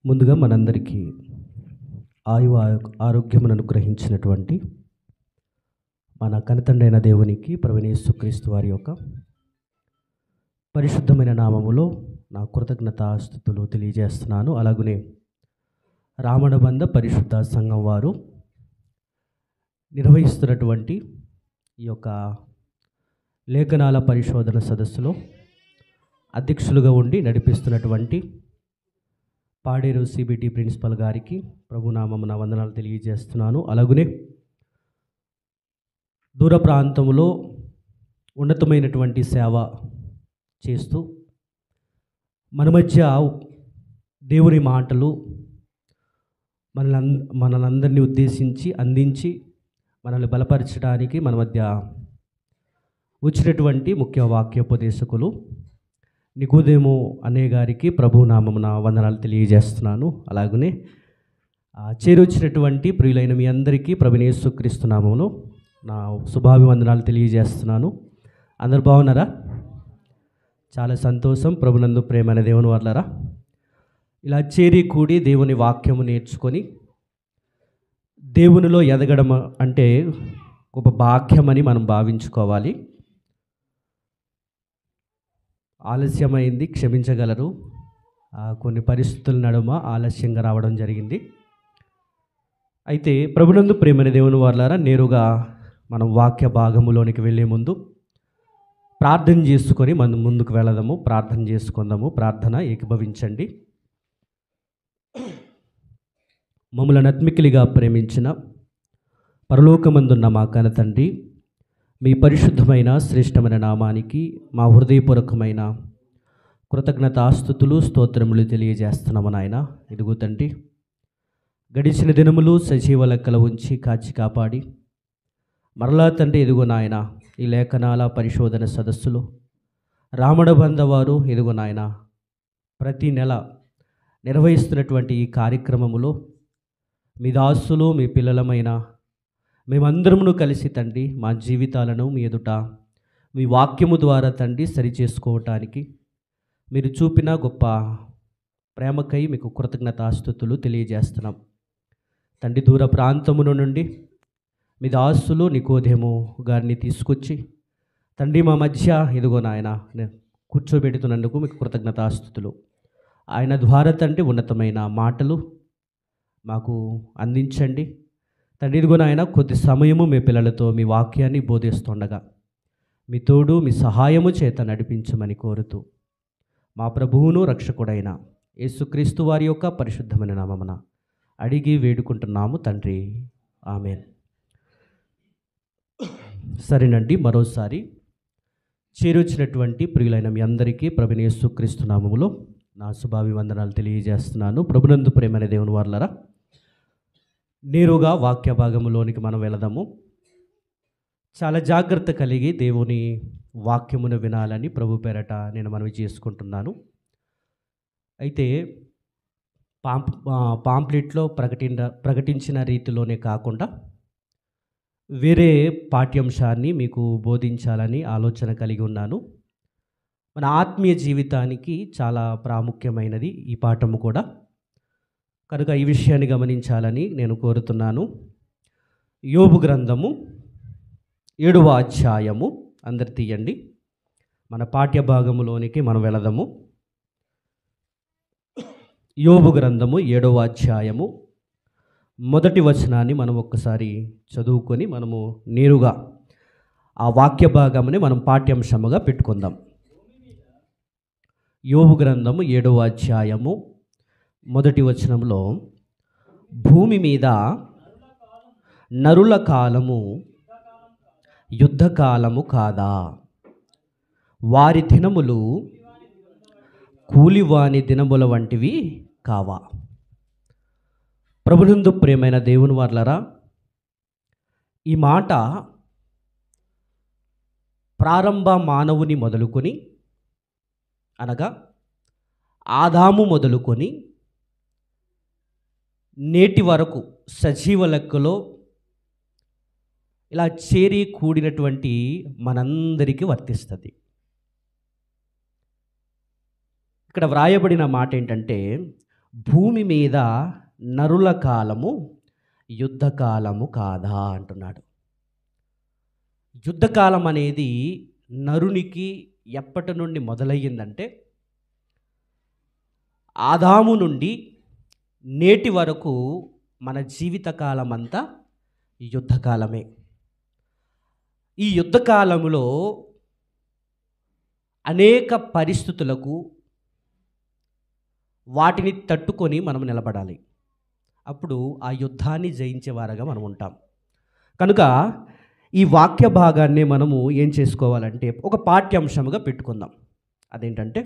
ముందుగా మనందరికీ ఆరోగ్యమును అనుగ్రహించినటువంటి మన కనతండ్రైన దేవునికి ప్రభువైన యేసుక్రీస్తు వారి యొక్క పరిశుద్ధమైన నామములో నా కృతజ్ఞతాస్తుతులు తెలియజేస్తున్నాను. అలాగనే రామణబంధ పరిశుద్ధ సంఘం వారు నిర్వహిస్తున్నటువంటి ఈ యొక్క లేఖనాల పరిశోధన సదస్సులో అధ్యక్షులుగా ఉండి నడిపిస్తున్నటువంటి పాడేరు సిబిటి ప్రిన్సిపల్ గారికి ప్రభునామమున వందనాలు తెలియజేస్తున్నాను. అలాగనే దూర ప్రాంతంలో ఉన్నతమైనటువంటి సేవ చేస్తూ మన మధ్య దేవుని మాటలు మనలందరినీ ఉద్దేశించి అందించి మనల్ని బలపరచడానికి మన మధ్య వచ్చినటువంటి ముఖ్య వాక్యోపదేశకులు నికోదేము అనే గారికి ప్రభునామమున వందనాలు తెలియజేస్తున్నాను. అలాగనే చేరొచ్చినటువంటి ప్రియులైన మీ అందరికీ ప్రభువైన యేసుక్రీస్తు నామములో నా శుభాభివందనాలు తెలియజేస్తున్నాను. అందరు బాగున్నారా? చాలా సంతోషం. ప్రభునందు ప్రేమైన దేవుని వాళ్ళారా, ఇలా చేరి కూడి దేవుని వాక్యము నేర్చుకొని దేవునిలో ఎదగడం అంటే గొప్ప భాగ్యమని మనం భావించుకోవాలి. ఆలస్యమైంది, క్షమించగలరు. కొన్ని పరిస్థితుల నడుమ ఆలస్యంగా రావడం జరిగింది. అయితే ప్రభునందు ప్రేమైన దేవుని వారలారా, నేరుగా మనం వాక్య భాగములోనికి వెళ్ళే ముందు ప్రార్థన చేసుకొని మనం ముందుకు వెళదాము. ప్రార్థన చేసుకుందాము. ప్రార్థన ఏకీభవించండి. మమ్మల్ని ఆత్మికులుగా ప్రేమించిన పరలోకమందున్న మా కన్న తండ్రి, మీ పరిశుద్ధమైన శ్రేష్టమైన నామానికి మా హృదయపూర్వకమైన కృతజ్ఞతాస్తుతులు స్తోత్రములు తెలియజేస్తున్నాము నాయన. ఇదిగో తండ్రి, గడిచిన దినములు సజీవ లెక్కల ఉంచి కాచి కాపాడి మరలా తండ్రి ఇదిగో నాయన ఈ లేఖనాల పరిశోధన సదస్సులో రామణబంధ వారు ఇదిగో నాయన ప్రతి నెల నిర్వహిస్తున్నటువంటి ఈ కార్యక్రమములో మీ దాసులు మీ పిల్లలమైన మేమందరమును కలిసి తండ్రి మా జీవితాలను మీ ఎదుట మీ వాక్యము ద్వారా తండ్రి సరిచేసుకోవటానికి మీరు చూపిన గొప్ప ప్రేమకై మీకు కృతజ్ఞతాస్తుతులు తెలియజేస్తున్నాం తండ్రి. దూర ప్రాంతమును నుండి మీ దాసులు నికోదేము గారిని తీసుకొచ్చి తండ్రి మా మధ్య ఇదిగో నాయన కూర్చోబెడుతున్నందుకు మీకు కృతజ్ఞతాస్తుతులు. ఆయన ద్వారా తండ్రి ఉన్నతమైన మాటలు మాకు అందించండి తండ్రి. ఇదిగో నాయన కొద్ది సమయము మీ పిల్లలతో మీ వాక్యాన్ని బోధిస్తుండగా మీ తోడు మీ సహాయము చేత నడిపించమని కోరుతూ మా ప్రభువును రక్షకుడైన యేసుక్రీస్తు వారి యొక్క పరిశుద్ధమైన నామమున అడిగి వేడుకుంటున్నాము తండ్రి, ఆమేన్. సరేనండి, మరోసారి చేరొచ్చినటువంటి ప్రియులైన మీ అందరికీ ప్రభువైన యేసుక్రీస్తు నామములో నా శుభాభివందనాలు తెలియజేస్తున్నాను. ప్రభునందు ప్రేమైన దేవుని వారలారా, నేరుగా వాక్య భాగంలోనికి మనం వెళదాము. చాలా జాగ్రత్త కలిగి దేవుని వాక్యమును వినాలని ప్రభు పేరట నేను మనవి చేసుకుంటున్నాను. అయితే పాంప్లెట్లో ప్రకటించిన రీతిలోనే కాకుండా వేరే పాఠ్యాంశాన్ని మీకు బోధించాలని ఆలోచన కలిగి ఉన్నాను. మన ఆత్మీయ జీవితానికి చాలా ప్రాముఖ్యమైనది ఈ పాఠము కూడా, కనుక ఈ విషయాన్ని గమనించాలని నేను కోరుతున్నాను. యోబు గ్రంథము 7వ అధ్యాయము, అందరు తీయండి, మన పాఠ్య భాగములోనికి మనం వెళదాము. యోబు గ్రంథము 7వ అధ్యాయము మొదటి వచనాన్ని మనం ఒక్కసారి చదువుకొని మనము నేరుగా ఆ వాక్య భాగముని మనం పాఠ్యాంశముగా పెట్టుకుందాం. యోబు గ్రంథము 7వ అధ్యాయము మొదటి వచనంలో, భూమి మీద నరుల కాలము యుద్ధకాలము కాదా? వారి దినములు కూలివాని దినముల వంటివి కావా? ప్రభునందు ప్రియమైన దేవుని వారలారా, ఈ మాట ప్రారంభ మానవుని మొదలుకొని, అనగా ఆదాము మొదలుకొని నేటి వరకు సజీవ లెక్కలో ఇలా చేరి కూడినటువంటి మనందరికీ వర్తిస్తుంది. ఇక్కడ వ్రాయబడిన మాట ఏంటంటే, భూమి మీద నరుల కాలము యుద్ధకాలము కాదా అంటున్నాడు. యుద్ధకాలం అనేది నరునికి ఎప్పటి నుండి మొదలయ్యిందంటే ఆదాము నుండి నేటి వరకు మన జీవితకాలం అంతా యుద్ధకాలమే. ఈ యుద్ధకాలంలో అనేక పరిస్థితులకు వాటిని తట్టుకొని మనం నిలబడాలి. అప్పుడు ఆ యుద్ధాన్ని జయించేవారుగా మనం ఉంటాం. కనుక ఈ వాక్య భాగాన్ని మనము ఏం చేసుకోవాలంటే ఒక పాఠ్యాంశముగా పెట్టుకుందాం. అదేంటంటే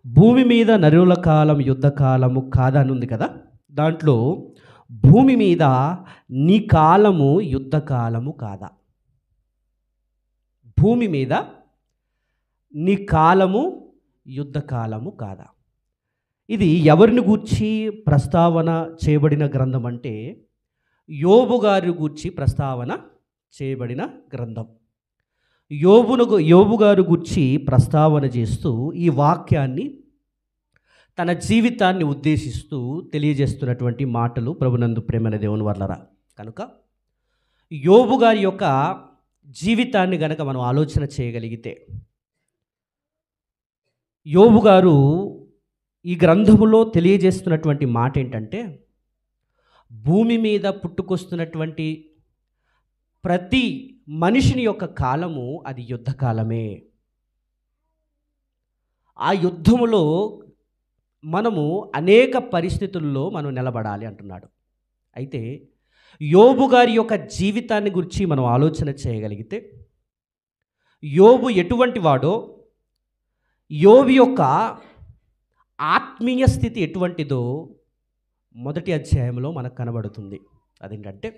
భూమి మీద నరుల కాలం యుద్ధకాలము కాదని ఉంది కదా, దాంట్లో భూమి మీద నీ కాలము యుద్ధకాలము కాదా? భూమి మీద నీ కాలము యుద్ధకాలము కాదా? ఇది ఎవరిని గూర్చి ప్రస్తావన చేయబడిన గ్రంథం అంటే యోబు గారి గూర్చి ప్రస్తావన చేయబడిన గ్రంథం. యోబు గారు గూర్చి ప్రస్తావన చేస్తూ ఈ వాక్యాన్ని తన జీవితాన్ని ఉద్దేశిస్తూ తెలియజేస్తున్నటువంటి మాటలు ప్రభునందు ప్రేమైన దేవుని వర్లరా. కనుక యోబు గారి యొక్క జీవితాన్ని గనక మనం ఆలోచన చేయగలిగితే, యోబు గారు ఈ గ్రంథములో తెలియజేస్తున్నటువంటి మాట ఏంటంటే భూమి మీద పుట్టుకొస్తున్నటువంటి ప్రతి మనిషిని యొక్క కాలము అది యుద్ధకాలమే. ఆ యుద్ధములో మనము అనేక పరిస్థితుల్లో మనం నిలబడాలి అంటున్నాడు. అయితే యోబు గారి యొక్క జీవితాన్ని గురించి మనం ఆలోచన చేయగలిగితే, యోబు ఎటువంటి వాడో, యోబు యొక్క ఆత్మీయ స్థితి ఎటువంటిదో మొదటి అధ్యాయంలో మనకు కనబడుతుంది. అదేంటంటే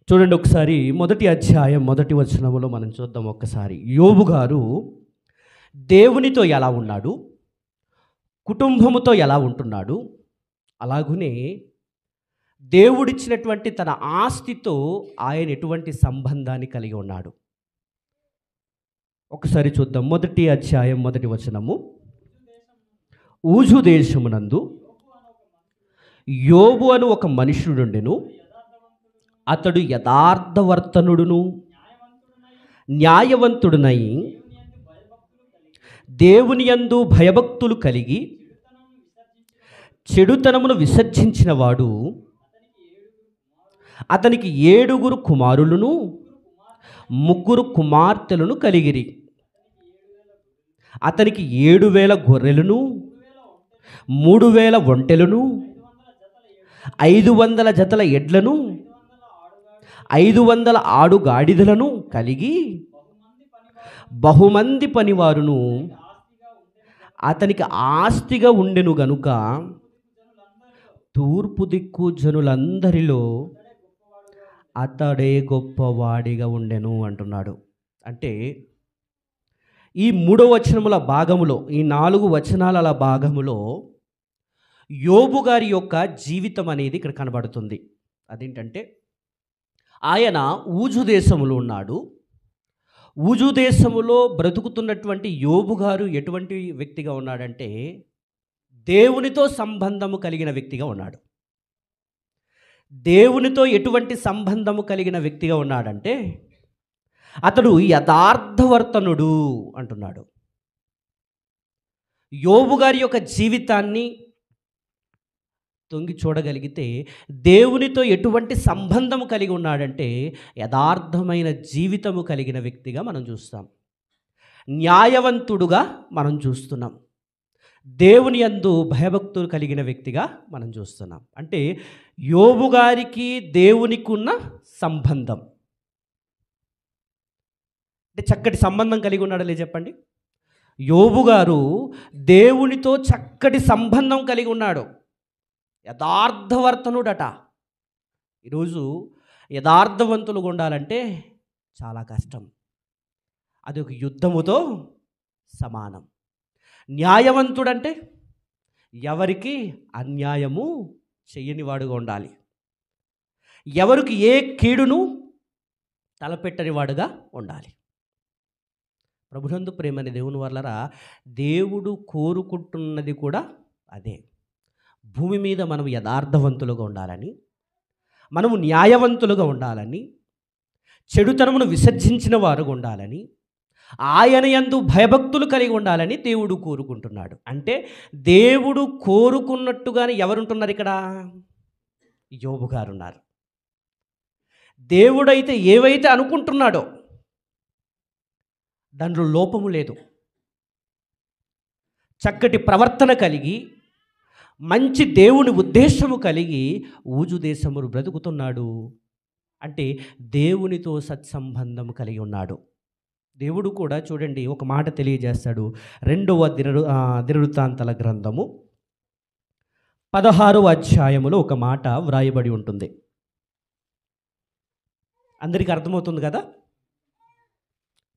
చూడండి ఒకసారి, మొదటి అధ్యాయం మొదటి వచనములో మనం చూద్దాం ఒక్కసారి. యోబు గారు దేవునితో ఎలా ఉన్నాడు, కుటుంబముతో ఎలా ఉంటున్నాడు, అలాగునే దేవుడిచ్చినటువంటి తన ఆస్తితో ఆయన ఎటువంటి సంబంధాన్ని కలిగి ఉన్నాడు. ఒకసారి చూద్దాం. మొదటి అధ్యాయం మొదటి వచనము. ఊజు దేశమునందు యోబు అను ఒక మనుష్యుడుండెను. అతడు యథార్థవర్తనుడును న్యాయవంతుడునై దేవుని యందు భయభక్తులు కలిగి చెడుతనమును విసర్జించినవాడు. అతనికి 7 కుమారులను 3 కుమార్తెలను కలిగిరి. అతనికి 7,000 గొర్రెలను 3,000 ఒంటెలను 500 జతల ఎడ్లను 500 ఆడుగాడిదలను కలిగి బహుమంది పనివారును అతనికి ఆస్తిగా ఉండెను గనుక తూర్పు దిక్కు జనులందరిలో అతడే గొప్పవాడిగా ఉండెను అంటున్నాడు. అంటే ఈ 3 వచనముల భాగములో, ఈ 4 వచనాల భాగములో యోబు గారి యొక్క జీవితం అనేది ఇక్కడ కనబడుతుంది. అదేంటంటే ఆయన ఊజు దేశములో ఉన్నాడు. ఊజు దేశములో బ్రతుకుతున్నటువంటి యోబు గారు ఎటువంటి వ్యక్తిగా ఉన్నాడంటే దేవునితో సంబంధము కలిగిన వ్యక్తిగా ఉన్నాడు. దేవునితో ఎటువంటి సంబంధము కలిగిన వ్యక్తిగా ఉన్నాడంటే అతడు యథార్థవర్తనుడు అంటున్నాడు. యోబు గారి యొక్క జీవితాన్ని తొంగి చూడగలిగితే దేవునితో ఎటువంటి సంబంధము కలిగి ఉన్నాడంటే యథార్థమైన జీవితము కలిగిన వ్యక్తిగా మనం చూస్తాం. న్యాయవంతుడుగా మనం చూస్తున్నాం. దేవుని యందు భయభక్తులు కలిగిన వ్యక్తిగా మనం చూస్తున్నాం. అంటే యోబు గారికి దేవునికి ఉన్న సంబంధం అంటే చక్కటి సంబంధం కలిగి ఉన్నాడలే చెప్పండి. యోబు గారు దేవునితో చక్కటి సంబంధం కలిగి ఉన్నాడు. యథార్థవర్తనుడట. ఈరోజు యథార్థవంతులుగా ఉండాలంటే చాలా కష్టం. అది ఒక యుద్ధముతో సమానం. న్యాయవంతుడంటే ఎవరికి అన్యాయము చెయ్యనివాడుగా ఉండాలి. ఎవరికి ఏ కీడును తలపెట్టని వాడుగా ఉండాలి. ప్రభునందు ప్రేమని దేవుని వల్లరా దేవుడు కోరుకుంటున్నది కూడా అదే. భూమి మీద మనం యథార్థవంతులుగా ఉండాలని, మనము న్యాయవంతులుగా ఉండాలని, చెడుతనమును విసర్జించిన వారుగా ఉండాలని, ఆయన యందు భయభక్తులు కలిగి ఉండాలని దేవుడు కోరుకుంటున్నాడు. అంటే దేవుడు కోరుకున్నట్టుగానే ఎవరుంటున్నారు ఇక్కడ? యోబు గారు ఉన్నారు. దేవుడైతే ఏవైతే అనుకుంటున్నాడో దాంట్లో లోపము లేదు. చక్కటి ప్రవర్తన కలిగి, మంచి దేవుని ఉద్దేశము కలిగి ఊజు దేశమును బ్రతుకుతున్నాడు. అంటే దేవునితో సత్సంబంధం కలిగి ఉన్నాడు. దేవుడు కూడా చూడండి ఒక మాట తెలియజేస్తాడు. 2వ దినవృత్తాంతాల గ్రంథము 16వ అధ్యాయములో ఒక మాట వ్రాయబడి ఉంటుంది. అందరికీ అర్థమవుతుంది కదా?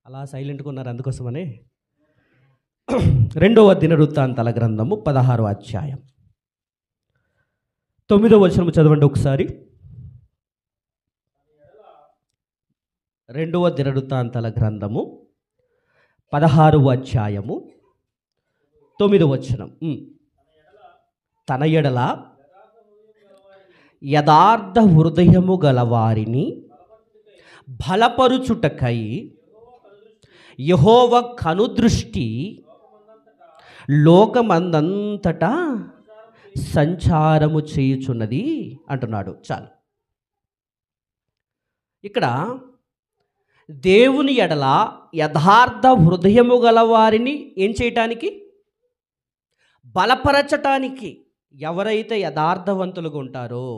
అలా సైలెంట్గా ఉన్నారు అందుకోసమనే. 2వ దినవృత్తాంతాల గ్రంథము 16వ అధ్యాయం 9వ వచనం చదవండి ఒకసారి. 2వ దినవృత్తాంతాల గ్రంథము 16వ అధ్యాయము 9వ వచనం. తన ఎడల యథార్థ హృదయము గలవారిని బలపరుచుటకై యెహోవా కనుదృష్టి లోకమందంతటా సంచారము చేయుచున్నది అంటున్నాడు. చాలు. ఇక్కడ దేవుని ఎడల యథార్థ హృదయము గలవారిని ఏం చేయటానికి? బలపరచటానికి. ఎవరైతే యథార్థవంతులుగా ఉంటారో,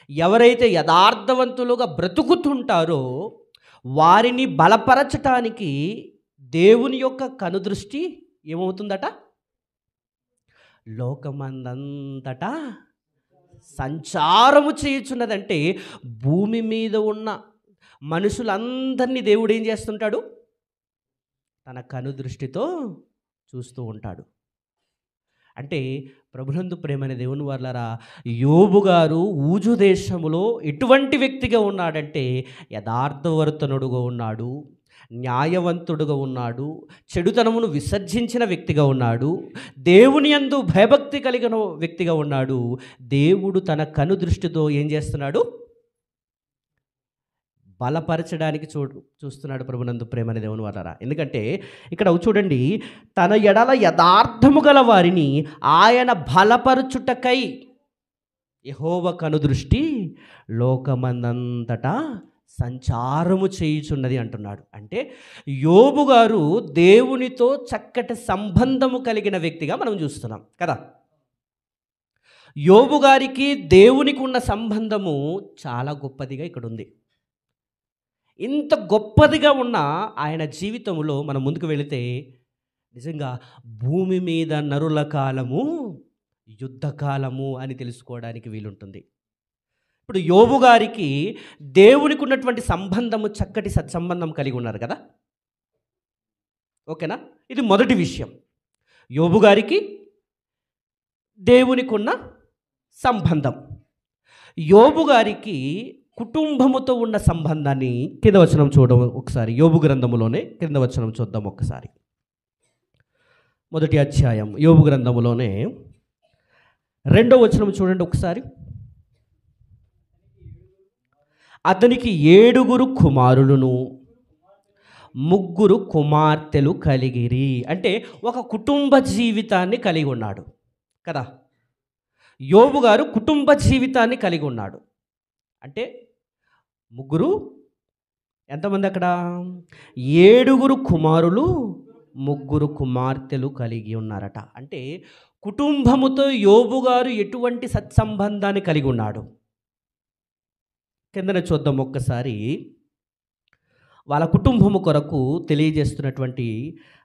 ఎవరైతే యథార్థవంతులుగా బ్రతుకుతుంటారో వారిని బలపరచటానికి దేవుని యొక్క కనుదృష్టి ఏమవుతుందట? లోకమందంతటా సంచారము చేయుచున్నదంటే భూమి మీద ఉన్న మనుషులందరినీ దేవుడు ఏం చేస్తుంటాడు? తన కనుదృష్టితో చూస్తూ ఉంటాడు. అంటే ప్రభునందు ప్రేమైన దేవుని వారలారా, యోబు గారు ఊజు దేశములో ఎటువంటి వ్యక్తిగా ఉన్నాడంటే యథార్థవర్తనుడుగా ఉన్నాడు, న్యాయవంతుడుగా ఉన్నాడు, చెడుతనమును విసర్జించిన వ్యక్తిగా ఉన్నాడు, దేవుని యందు భయభక్తి కలిగిన వ్యక్తిగా ఉన్నాడు. దేవుడు తన కనుదృష్టితో ఏం చేస్తున్నాడు? బలపరచడానికి చూస్తున్నాడు ప్రభునందు ప్రేమని దేవుని వారలారా. ఎందుకంటే ఇక్కడ చూడండి, తన ఎడల యథార్థము గల వారిని ఆయన బలపరచుటకై యెహోవా కనుదృష్టి లోకమందంతటా సంచారము చేయుచున్నది అంటున్నాడు. అంటే యోబు గారు దేవునితో చక్కటి సంబంధము కలిగిన వ్యక్తిగా మనం చూస్తున్నాం కదా. యోబు గారికి దేవునికి ఉన్న సంబంధము చాలా గొప్పదిగా ఇక్కడ ఉంది. ఇంత గొప్పదిగా ఉన్న ఆయన జీవితంలో మనం ముందుకు వెళితే నిజంగా భూమి మీద నరుల కాలము యుద్ధకాలము అని తెలుసుకోవడానికి వీలుంటుంది. ఇప్పుడు యోబు గారికి దేవునికి ఉన్నటువంటి సంబంధము చక్కటి సత్సంబంధం కలిగి ఉన్నారు కదా. ఓకేనా? ఇది మొదటి విషయం. యోబు గారికి దేవునికి ఉన్న సంబంధం. యోబు గారికి కుటుంబముతో ఉన్న సంబంధాన్ని కింద వచనం చూడడం ఒకసారి. యోబు గ్రంథములోనే కింద వచనం చూద్దాం ఒకసారి. మొదటి అధ్యాయం యోబు గ్రంథములోనే 2వ వచనం చూడండి ఒకసారి. అతనికి 7 కుమారులను 3 కుమార్తెలు కలిగిరి. అంటే ఒక కుటుంబ జీవితాన్ని కలిగి ఉన్నాడు కదా. యోబు గారు కుటుంబ జీవితాన్ని కలిగి ఉన్నాడు. అంటే 3 ఎంతమంది అక్కడ? 7 కుమారులు 3 కుమార్తెలు కలిగి ఉన్నారట. అంటే కుటుంబముతో యోబు గారు ఎటువంటి సత్సంబంధాన్ని కలిగి ఉన్నాడు? కిందన చూద్దాం ఒక్కసారి. వాళ్ళ కుటుంబము కొరకు తెలియజేస్తున్నటువంటి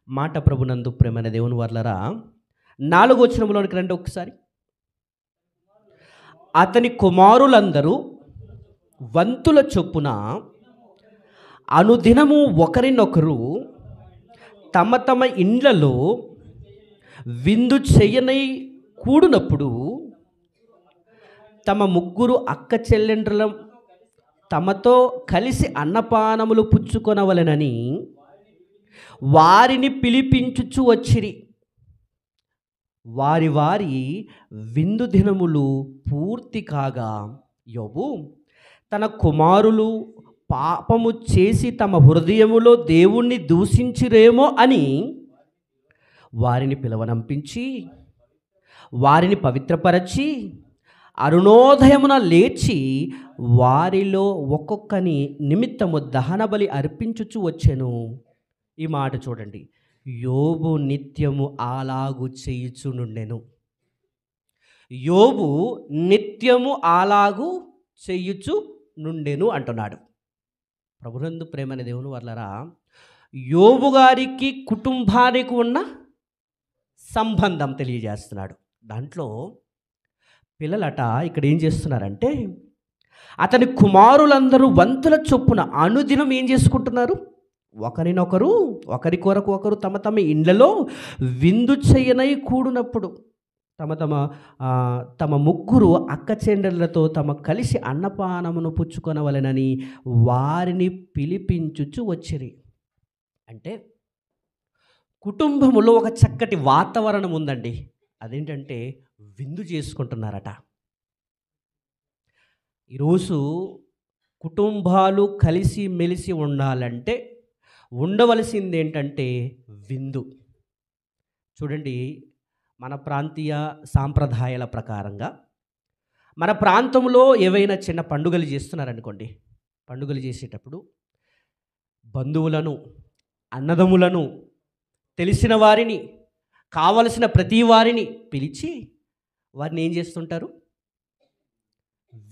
మాట ప్రభునందు ప్రేమైన దేవుని వారలారా. 4వ వచనంలోనికి రండి ఒకసారి. అతని కుమారులందరూ వంతుల చొప్పున అనుదినము ఒకరినొకరు తమ తమ ఇండ్లలో విందు చేయనై కూడినప్పుడు తమ 3 అక్క చెల్లెండ్రుల తమతో కలిసి అన్నపానములు పుచ్చుకొనవలెనని వారిని పిలిపించుచు వచ్చిరి. వారి వారి విందు దినములు పూర్తి కాగా యోబు తన కుమారులు పాపము చేసి తమ హృదయములో దేవుణ్ణి దూషించిరేమో అని వారిని పిలవనంపించి వారిని పవిత్రపరచి అరుణోదయమున లేచి వారిలో ఒక్కొక్కని నిమిత్తము దహన బలి అర్పించుచు వచ్చెను. ఈ మాట చూడండి, యోబు నిత్యము అలాగు చేయుచు నుండెను. యోబు నిత్యము అలాగు చేయుచు నుండెను అంటున్నాడు. ప్రభునందు ప్రేమని దేవుని వర్లరా, యోబు గారికి కుటుంబానికి ఉన్న సంబంధం తెలియజేస్తున్నాడు. దాంట్లో పిల్లలట ఇక్కడ ఏం చేస్తున్నారంటే, అతని కుమారులందరూ వంతుల చొప్పున అనుదినం ఏం చేసుకుంటున్నారు, ఒకరినొకరు ఒకరి కొరకు ఒకరు తమ తమ ఇండ్లలో విందు చేయనై కూడినప్పుడు తమ ముగ్గురు అక్క చెండలతో తమ కలిసి అన్నపానమును పుచ్చుకొనవలెనని వారిని పిలిపించుచు వచ్చిరి. అంటే కుటుంబములో ఒక చక్కటి వాతావరణం ఉందండి. అదేంటంటే విందు చేసుకుంటున్నారట. ఈరోజు కుటుంబాలు కలిసి మెలిసి ఉండాలంటే ఉండవలసింది ఏంటంటే విందు. చూడండి, మన ప్రాంతీయ సాంప్రదాయాల ప్రకారంగా మన ప్రాంతంలో ఏవైనా చిన్న పండుగలు చేస్తున్నారనుకోండి, పండుగలు చేసేటప్పుడు బంధువులను, అన్నదమ్ములను, తెలిసిన వారిని, కావలసిన ప్రతి వారిని పిలిచి వారిని ఏం చేస్తుంటారు,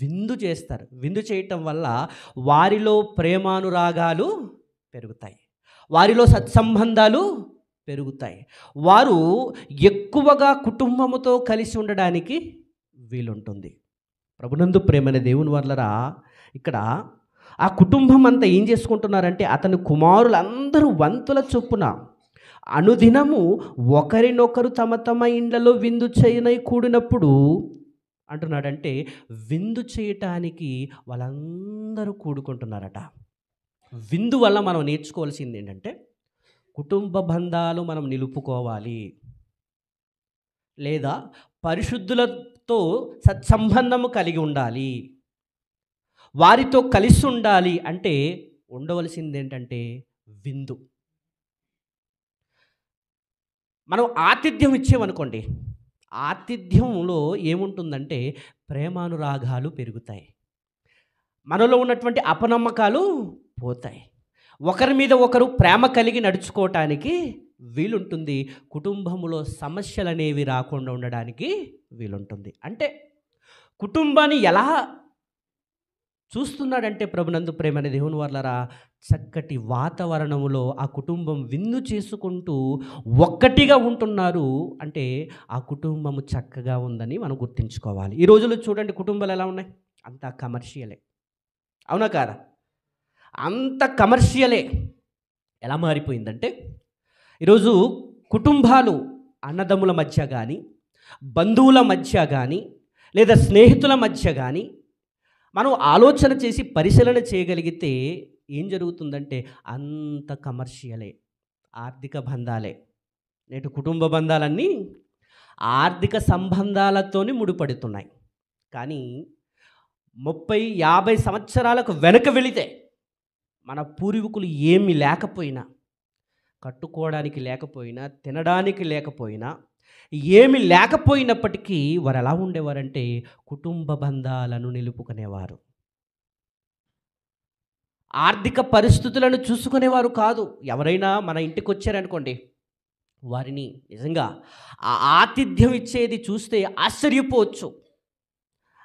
విందు చేస్తారు. విందు చేయటం వల్ల వారిలో ప్రేమానురాగాలు పెరుగుతాయి, వారిలో సత్సంబంధాలు పెరుగుతాయి, వారు ఎక్కువగా కుటుంబముతో కలిసి ఉండడానికి వీలుంటుంది. ప్రభునందు ప్రేమనే దేవుని వల్లరా, ఇక్కడ ఆ కుటుంబం అంతా ఏం చేసుకుంటున్నారంటే, అతని కుమారులందరూ వంతుల చొప్పున అనుదినము ఒకరినొకరు తమ తమ ఇండ్లలో విందు చేయనై కూడినప్పుడు అంటున్నాడంటే, విందు చేయటానికి వాళ్ళందరూ కూడుకుంటున్నారట. విందు వల్ల మనం నేర్చుకోవాల్సింది ఏంటంటే, కుటుంబ బంధాలు మనం నిలుపుకోవాలి, లేదా పరిశుద్ధులతో సత్సంబంధము కలిగి ఉండాలి, వారితో కలిసి ఉండాలి అంటే ఉండవలసింది ఏంటంటే విందు. మనం ఆతిథ్యం ఇచ్చేమనుకోండి, ఆతిథ్యంలో ఏముంటుందంటే ప్రేమానురాగాలు పెరుగుతాయి, మనలో ఉన్నటువంటి అపనమ్మకాలు పోతాయి, ఒకరి మీద ఒకరు ప్రేమ కలిగి నడుచుకోవటానికి వీలుంటుంది, కుటుంబంలో సమస్యలు అనేవి రాకుండా ఉండడానికి వీలుంటుంది. అంటే కుటుంబాన్ని ఎలా చూస్తున్నాడంటే ప్రభునందు ప్రేమనే దేవుని వర్లరా, చక్కటి వాతావరణంలో ఆ కుటుంబం విందు చేసుకుంటూ ఒక్కటిగా ఉంటున్నారు అంటే ఆ కుటుంబము చక్కగా ఉందని మనం గుర్తుంచుకోవాలి. ఈ రోజుల్లో చూడండి, కుటుంబాలు ఎలా ఉన్నాయి, అంతా కమర్షియలే, అవునా కాదా? అంత కమర్షియలే. ఎలా మారిపోయిందంటే ఈరోజు కుటుంబాలు అన్నదమ్ముల మధ్య కానీ, బంధువుల మధ్య కానీ, లేదా స్నేహితుల మధ్య కానీ మనం ఆలోచన చేసి పరిశీలన చేయగలిగితే ఏం జరుగుతుందంటే అంత కమర్షియలే, ఆర్థిక బంధాలే. నేటి కుటుంబ బంధాలన్నీ ఆర్థిక సంబంధాలతోని ముడిపడుతున్నాయి. కానీ 30-50 సంవత్సరాలకు వెనక వెళితే మన పూర్వీకులు ఏమీ లేకపోయినా, కట్టుకోవడానికి లేకపోయినా, తినడానికి లేకపోయినా, ఏమి లేకపోయినప్పటికీ వారు ఎలా ఉండేవారంటే కుటుంబ బంధాలను నిలుపుకునేవారు, ఆర్థిక పరిస్థితులను చూసుకునేవారు కాదు. ఎవరైనా మన ఇంటికి వచ్చారనుకోండి, వారిని నిజంగా ఆ ఆతిథ్యం ఇచ్చేది చూస్తే ఆశ్చర్యపోవచ్చు.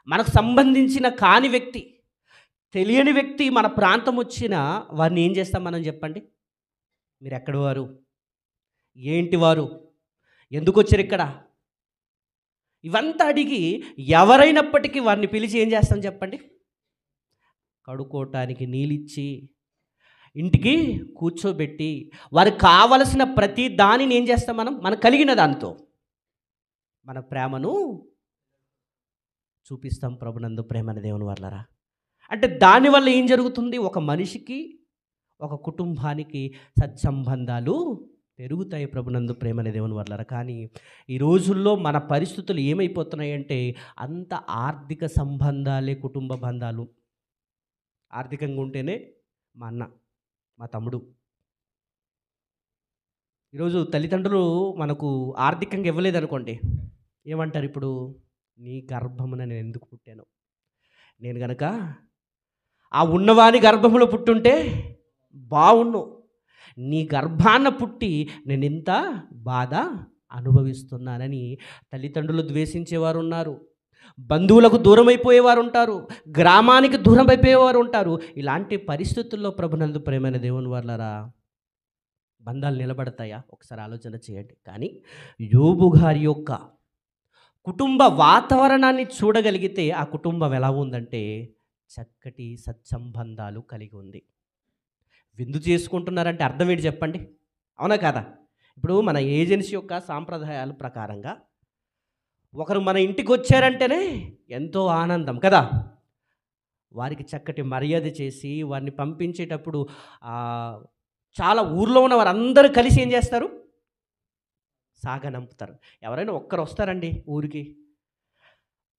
మనకు సంబంధించిన కాని వ్యక్తి, తెలియని వ్యక్తి మన ప్రాంతం వచ్చినా వారిని ఏం చేస్తాం మనం, చెప్పండి? మీరు ఎక్కడి వారు, ఏంటి వారు, ఎందుకు వచ్చారు ఇక్కడ, ఇవంతా అడిగి ఎవరైనప్పటికీ వారిని పిలిచి ఏం చేస్తాం చెప్పండి? కడుక్కోవటానికి నీళ్ళిచ్చి, ఇంటికి కూర్చోబెట్టి, వారికి కావలసిన ప్రతి దానిని ఏం చేస్తాం మనం, మనకు కలిగిన దానితో మన ప్రేమను చూపిస్తాం. ప్రభునందు ప్రేమని దేవుని వర్లరా, అంటే దానివల్ల ఏం జరుగుతుంది, ఒక మనిషికి, ఒక కుటుంబానికి సత్సంబంధాలు పెరుగుతాయి ప్రభునందు ప్రేమనే దేవుని వల్ల. కానీ ఈ రోజుల్లో మన పరిస్థితులు ఏమైపోతున్నాయంటే అంత ఆర్థిక సంబంధాలే కుటుంబ బంధాలు. ఆర్థికంగా ఉంటేనే మా అన్న, మా తమ్ముడు. ఈరోజు తల్లిదండ్రులు మనకు ఆర్థికంగా ఇవ్వలేదనుకోండి, ఏమంటారు ఇప్పుడు? నీ గర్భమున నేను ఎందుకు పుట్టాను? నేను గనక ఆ ఉన్నవాని గర్భములో పుట్టుంటే బావుణ్ణు. నీ గర్భాన పుట్టి నేను ఇంత బాధ అనుభవిస్తున్నానని తల్లిదండ్రులు ద్వేషించేవారు ఉన్నారు, బంధువులకు దూరం అయిపోయేవారు ఉంటారు, గ్రామానికి దూరం అయిపోయేవారు ఉంటారు. ఇలాంటి పరిస్థితుల్లో ప్రభునందు ప్రేమైన దేవుని వాళ్ళరా బంధాలు నిలబడతాయా? ఒకసారి ఆలోచన చేయండి. కానీ యోబు గారి యొక్క కుటుంబ వాతావరణాన్ని చూడగలిగితే ఆ కుటుంబం ఎలా ఉందంటే చక్కటి సత్సంబంధాలు కలిగి ఉంది. విందు చేసుకుంటున్నారంటే అర్థం ఏంటి చెప్పండి? అవునా కాదా? ఇప్పుడు మన ఏజెన్సీ యొక్క సాంప్రదాయాల ప్రకారంగా ఒకరు మన ఇంటికి వచ్చారంటేనే ఎంతో ఆనందం కదా. వారికి చక్కటి మర్యాద చేసి వారిని పంపించేటప్పుడు చాలా ఊర్లో ఉన్న వారందరూ కలిసి ఏం చేస్తారు? సాగనంపుతారు. ఎవరైనా ఒక్కరు వస్తారండి ఊరికి,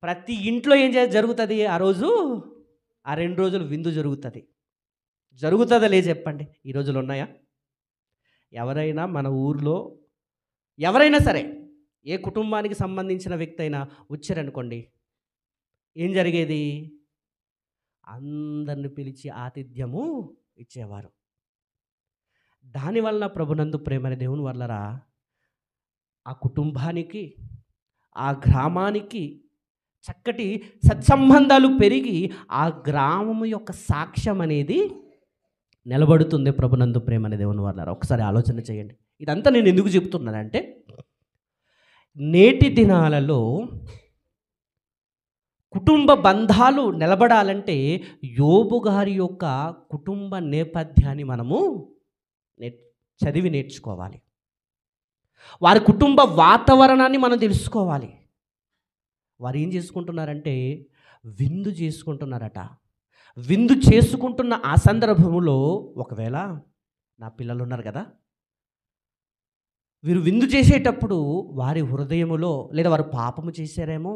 ప్రతి ఇంట్లో ఏం జరుగుతుంది? ఆ రోజు ఆ 2 రోజులు విందు జరుగుతుంది. జరుగుతుందా లేదు చెప్పండి? ఈ రోజులు ఉన్నాయా? ఎవరైనా మన ఊర్లో ఎవరైనా సరే ఏ కుటుంబానికి సంబంధించిన వ్యక్తి అయినా వచ్చారనుకోండి, ఏం జరిగేది? అందరిని పిలిచి ఆతిథ్యము ఇచ్చేవారు. దానివల్ల ప్రభునందు ప్రేమని దేవుని వల్లరా ఆ కుటుంబానికి, ఆ గ్రామానికి చక్కటి సత్సంబంధాలు పెరిగి ఆ గ్రామం యొక్క సాక్ష్యం అనేది నిలబడుతుంది. ప్రభునందు ప్రేమని దేవుని వల్లరా ఒకసారి ఆలోచన చేయండి. ఇదంతా నేను ఎందుకు చెప్తున్నానంటే నేటి దినాలలో కుటుంబ బంధాలు నిలబడాలంటే యోబు గారి యొక్క కుటుంబ నేపథ్యాన్ని మనము చదివి నేర్చుకోవాలి. వారి కుటుంబ వాతావరణాన్ని మనం తెలుసుకోవాలి. వారు ఏం చేసుకుంటున్నారంటే విందు చేసుకుంటున్నారట. విందు చేసుకుంటున్న ఆ సందర్భంలో ఒకవేళ నా పిల్లలు ఉన్నారు కదా, వీరు విందు చేసేటప్పుడు వారి హృదయములో లేదా వారు పాపము చేశారేమో,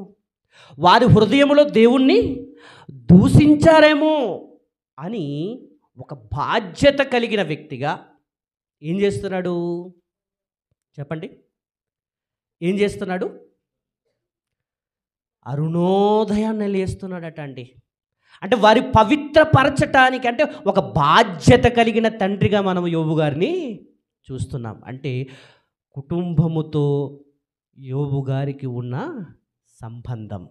వారి హృదయములో దేవుణ్ణి దూషించారేమో అని ఒక బాధ్యత కలిగిన వ్యక్తిగా ఏం చేస్తున్నాడు చెప్పండి? ఏం చేస్తున్నాడు? అరుణోదయాన్ని లేస్తున్నాడట అండి. అంటే వారి పవిత్రపరచటానికి, అంటే ఒక బాధ్యత కలిగిన తండ్రిగా మనం యోబు గారిని చూస్తున్నాం. అంటే కుటుంబముతో యోబు గారికి ఉన్న సంబంధం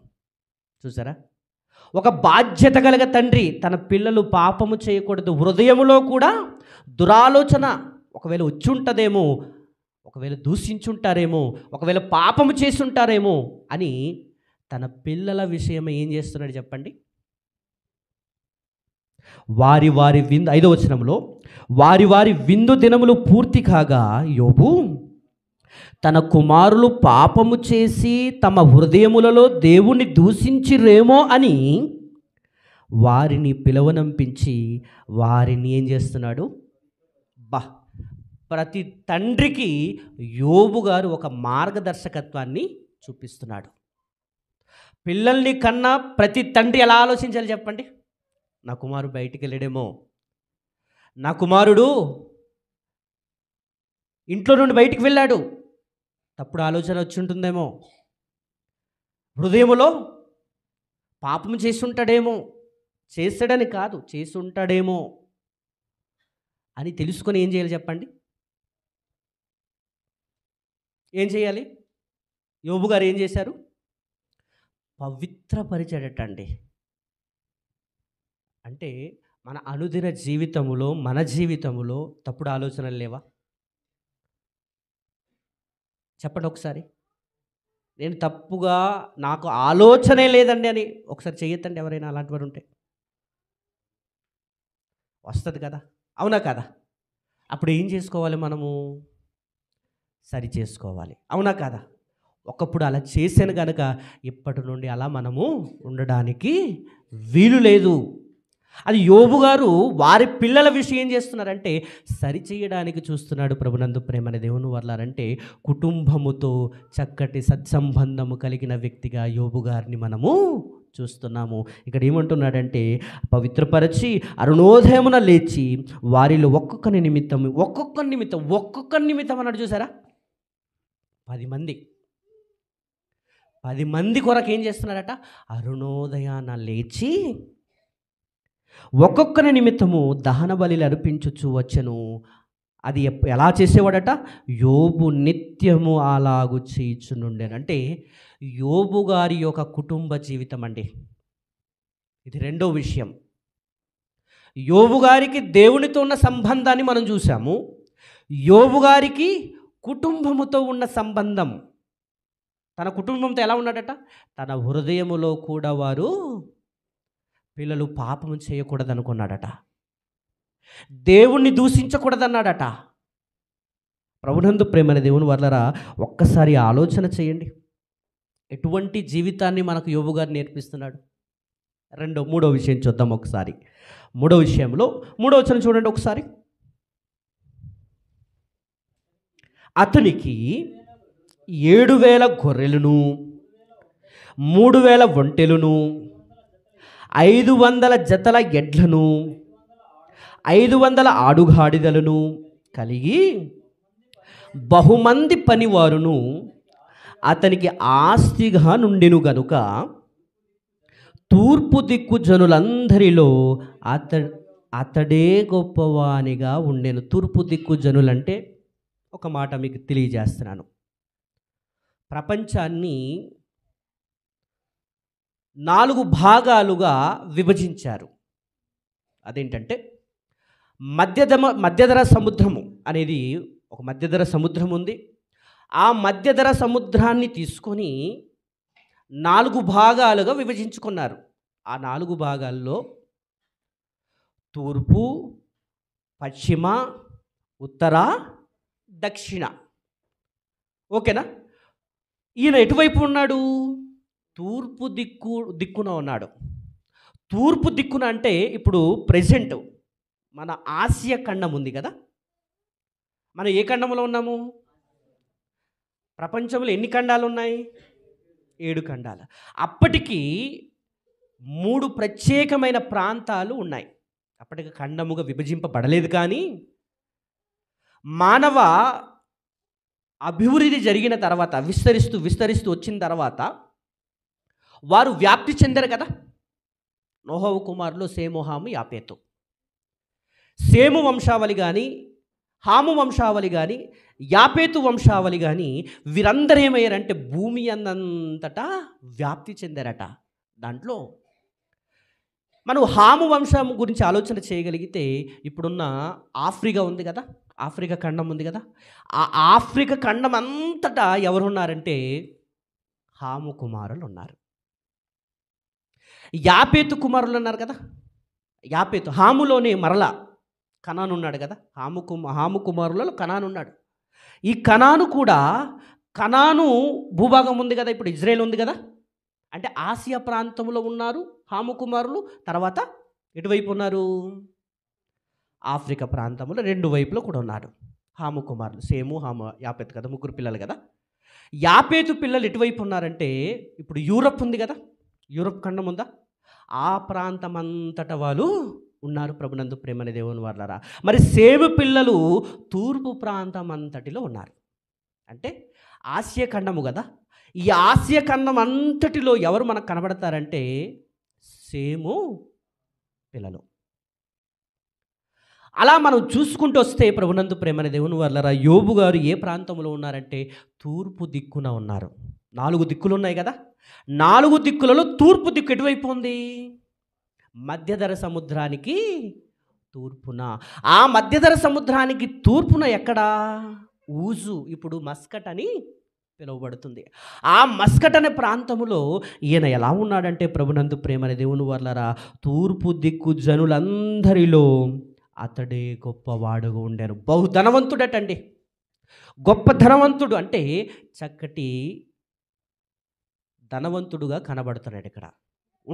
చూసారా? ఒక బాధ్యత కలిగిన తండ్రి తన పిల్లలు పాపము చేయకూడదు, హృదయములో కూడా దురాలోచన ఒకవేళ వచ్చి ఉంటుందేమో, ఒకవేళ దూషించుంటారేమో, ఒకవేళ పాపము చేసి ఉంటారేమో అని తన పిల్లల విషయమే ఏం చేస్తున్నాడు చెప్పండి? వారి వారి విందు 5వ వచనంలో వారి వారి విందు దినములు పూర్తి కాగా యోబు తన కుమారులు పాపము చేసి తమ హృదయములలో దేవుణ్ణి దూషించిరేమో అని వారిని పిలవనంపించి వారిని ఏం చేస్తున్నాడు? ప్రతి తండ్రికి యోబు గారు ఒక మార్గదర్శకత్వాన్ని చూపిస్తున్నాడు. పిల్లల్ని కన్నా ప్రతి తండ్రి ఎలా ఆలోచించాలి చెప్పండి? నా కుమారుడు బయటికి వెళ్ళాడేమో, నా కుమారుడు ఇంట్లో నుండి బయటికి వెళ్ళాడు, తప్పుడు ఆలోచన వచ్చి ఉంటుందేమో, హృదయములో పాపం చేసి ఉంటాడేమో, చేస్తాడని కాదు చేసి ఉంటాడేమో అని తెలుసుకొని ఏం చేయాలి చెప్పండి? ఏం చేయాలి? యోబు గారు ఏం చేశారు? పవిత్రపరిచాడటండి. అంటే మన అనుదిన జీవితంలో, మన జీవితంలో తప్పుడు ఆలోచనలు లేవా చెప్పండి ఒకసారి? నేను తప్పుగా, నాకు ఆలోచనే లేదండి అని ఒకసారి చెయ్యొద్దండి ఎవరైనా అలాంటి వారు ఉంటే. వస్తుంది కదా, అవునా కదా? అప్పుడు ఏం చేసుకోవాలి? మనము సరి చేసుకోవాలి, అవునా కదా? ఒకప్పుడు అలా చేశాను కనుక ఇప్పటి నుండి అలా మనము ఉండడానికి వీలు లేదు. అది యోబు గారు వారి పిల్లల విషయం ఏం చేస్తున్నారంటే సరిచేయడానికి చూస్తున్నాడు. ప్రభునందు ప్రేమని దేవుని వర్లారంటే కుటుంబముతో చక్కటి సత్సంబంధము కలిగిన వ్యక్తిగా యోబు గారిని మనము చూస్తున్నాము. ఇక్కడ ఏమంటున్నాడంటే పవిత్రపరచి అరుణోదయమున లేచి వారిలో ఒక్కొక్కరి నిమిత్తం అన్నాడు. చూసారా, 10 మంది కొరకు ఏం చేస్తున్నాడట? అరుణోదయాన లేచి ఒక్కొక్కరి నిమిత్తము దహన బలిలు అర్పించుచు వచ్చెను. అది ఎలా చేసేవాడట? యోబు నిత్యము అలాగు చేయుచునుండెను. అంటే యోబు గారి యొక్క కుటుంబ జీవితం అండి. ఇది రెండో విషయం. యోబు గారికి దేవునితో ఉన్న సంబంధాన్ని మనం చూసాము. యోబు గారికి కుటుంబముతో ఉన్న సంబంధం, తన కుటుంబంతో ఎలా ఉన్నాడట? తన హృదయములో కూడా వారు పిల్లలు పాపము చేయకూడదనుకున్నాడట, దేవుణ్ణి దూషించకూడదన్నాడట. ప్రభునందు ప్రేమని దేవుని వర్లరా, ఒక్కసారి ఆలోచన చేయండి, ఎటువంటి జీవితాన్ని మనకు యోబు గారు నేర్పిస్తున్నాడు. మూడో విషయం చూద్దాం ఒకసారి. మూడో విషయంలో 3వ వచనం చూడండి ఒకసారి. అతనికి 7,000 గొర్రెలను, 3,000 ఒంటెలను, 500 జతల ఎడ్లను, 500 ఆడుగాడిదలను కలిగి బహుమంది పనివారును అతనికి ఆస్తిగా నుండెను గనుక తూర్పు దిక్కు జనులందరిలో అతడే గొప్పవానిగా ఉండెను. తూర్పు దిక్కు జనులంటే ఒక మాట మీకు తెలియజేస్తున్నాను. ప్రపంచాన్ని 4 భాగాలుగా విభజించారు. అదేంటంటే మధ్యధర సముద్రము అనేది ఒక మధ్యధర సముద్రం ఉంది. ఆ మధ్యధర సముద్రాన్ని తీసుకొని 4 భాగాలుగా విభజించుకున్నారు. ఆ 4 భాగాల్లో తూర్పు, పశ్చిమ, ఉత్తర, దక్షిణ. ఓకేనా? ఈయన ఎటువైపు ఉన్నాడు? తూర్పు దిక్కున ఉన్నాడు. తూర్పు దిక్కున అంటే ఇప్పుడు ప్రెజెంట్ మన ఆసియా ఖండం ఉంది కదా. మనం ఏ ఖండంలో ఉన్నాము? ప్రపంచంలో ఎన్ని ఖండాలు ఉన్నాయి? 7 ఖండాలు. అప్పటికి 3 ప్రత్యేకమైన ప్రాంతాలు ఉన్నాయి. అప్పటికి ఖండముగా విభజింపబడలేదు. కానీ మానవ అభివృద్ధి జరిగిన తర్వాత, విస్తరిస్తూ వచ్చిన తర్వాత వారు వ్యాప్తి చెందారు కదా. నోహవు కుమారులు సేము, హాము, యాపేతు. సేము వంశావళి కానీ, హాము వంశావళి కానీ, యాపేతు వంశావళి కానీ వీరందరూ ఏమయ్యారంటే భూమి అంతటా వ్యాప్తి చెందారట. దాంట్లో మనం హాము వంశం గురించి ఆలోచన చేయగలిగితే ఇప్పుడున్న ఆఫ్రికా ఉంది కదా, ఆఫ్రికా ఖండం ఉంది కదా. ఆ ఆఫ్రికా ఖండం అంతటా ఎవరున్నారంటే హాము కుమారులు ఉన్నారు. యాపేతు కుమారులు ఉన్నారు కదా. యాపేతు హాములోనే మరలా కనాను ఉన్నాడు కదా. హాము కుమారులలో కనాను ఉన్నాడు. ఈ కనాను కూడా, కనాను భూభాగం ఉంది కదా, ఇప్పుడు ఇజ్రాయేల్ ఉంది కదా. అంటే ఆసియా ప్రాంతంలో ఉన్నారు హాము కుమారులు. తర్వాత ఎటువైపు ఉన్నారు? ఆఫ్రికా ప్రాంతంలో 2 వైపులో కూడా ఉన్నాడు హాము కుమారులు. సేము, హాము, యాపేతు కదా, 3 పిల్లలు కదా. యాపేతు పిల్లలు ఎటువైపు ఉన్నారంటే ఇప్పుడు యూరప్ ఉంది కదా, యూరప్ ఖండం ఉందా, ఆ ప్రాంతం అంతటా వాళ్ళు ఉన్నారు. ప్రభునందు ప్రేమని దేవుని వారలారా, మరి సేము పిల్లలు తూర్పు ప్రాంతం అంతటిలో ఉన్నారు. అంటే ఆసియా ఖండము కదా. ఈ ఆసియా ఖండం అంతటిలో ఎవరు మనకు కనబడతారంటే సేము పిల్లలు. అలా మనం చూసుకుంటూ వస్తే ప్రభునందు ప్రేమని దేవుని వారలారా, యోబు గారు ఏ ప్రాంతంలో ఉన్నారంటే తూర్పు దిక్కున ఉన్నారు. 4 దిక్కులు ఉన్నాయి కదా. 4 దిక్కులలో తూర్పు దిక్కు ఎటువైపు ఉంది? మధ్యధర సముద్రానికి తూర్పున. ఆ మధ్యధర సముద్రానికి తూర్పున ఎక్కడా? ఊజు, ఇప్పుడు మస్కట్ అని పిలువబడుతుంది. ఆ మస్కట్ అనే ప్రాంతంలో ఈయన ఎలా ఉన్నాడంటే ప్రభునందు ప్రేమని దేవుని వారలారా, తూర్పు దిక్కు జనులందరిలో అతడే గొప్పవాడుగా ఉండారు. బహుధనవంతుడటండి, గొప్ప ధనవంతుడు. అంటే చక్కటి ధనవంతుడుగా కనబడుతున్నాడు. ఇక్కడ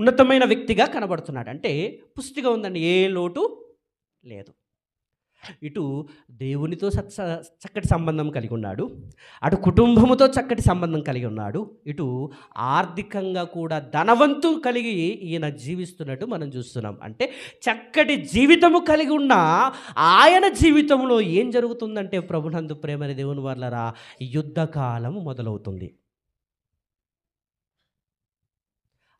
ఉన్నతమైన వ్యక్తిగా కనబడుతున్నాడు. అంటే పుష్టిగా ఉందండి, ఏ లోటు లేదు. ఇటు దేవునితో చక్కటి సంబంధం కలిగి ఉన్నాడు, అటు కుటుంబముతో చక్కటి సంబంధం కలిగి ఉన్నాడు, ఇటు ఆర్థికంగా కూడా ధనవంతులు కలిగి ఈయన జీవిస్తున్నట్టు మనం చూస్తున్నాం. అంటే చక్కటి జీవితము కలిగి ఉన్న ఆయన జీవితంలో ఏం జరుగుతుందంటే, ప్రభునందు ప్రేమని దేవుని వాళ్ళరా, యుద్ధకాలం మొదలవుతుంది.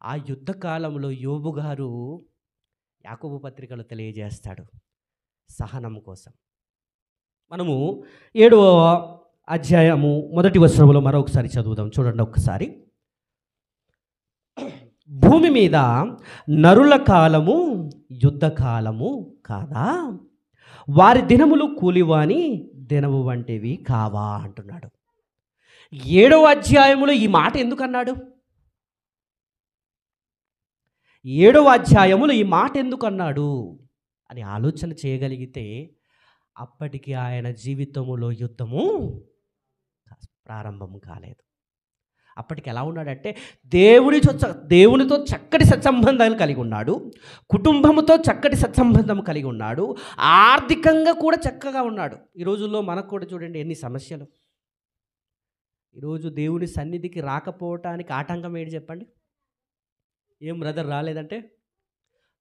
ఆ యుద్ధకాలంలో యోబు గారు యాకోబు పత్రికలో తెలియజేస్తాడు సహనం కోసం. మనము 7వ అధ్యాయము 1వ వచనంలో మరొకసారి చదువుదాం, చూడండి ఒక్కసారి. భూమి మీద నరుల కాలము యుద్ధకాలము కాదా, వారి దినములు కూలివాని దినము వంటివి కావా అంటున్నాడు. 7వ అధ్యాయములో ఈ మాట ఎందుకన్నాడు? 7వ అధ్యాయములో ఈ మాట ఎందుకన్నాడు అని ఆలోచన చేయగలిగితే, అప్పటికి ఆయన జీవితములో యుద్ధము ప్రారంభం కాలేదు. అప్పటికి ఎలా ఉన్నాడంటే, దేవునితో చక్కటి సత్సంబంధాలు కలిగి ఉన్నాడు, కుటుంబముతో చక్కటి సత్సంబంధం కలిగి ఉన్నాడు, ఆర్థికంగా కూడా చక్కగా ఉన్నాడు. ఈ రోజుల్లో మనకు కూడా చూడండి ఎన్ని సమస్యలు. ఈరోజు దేవుని సన్నిధికి రాకపోవటానికి ఆటంకం ఏంటి చెప్పండి? ఏం బ్రదర్ రాలేదంటే,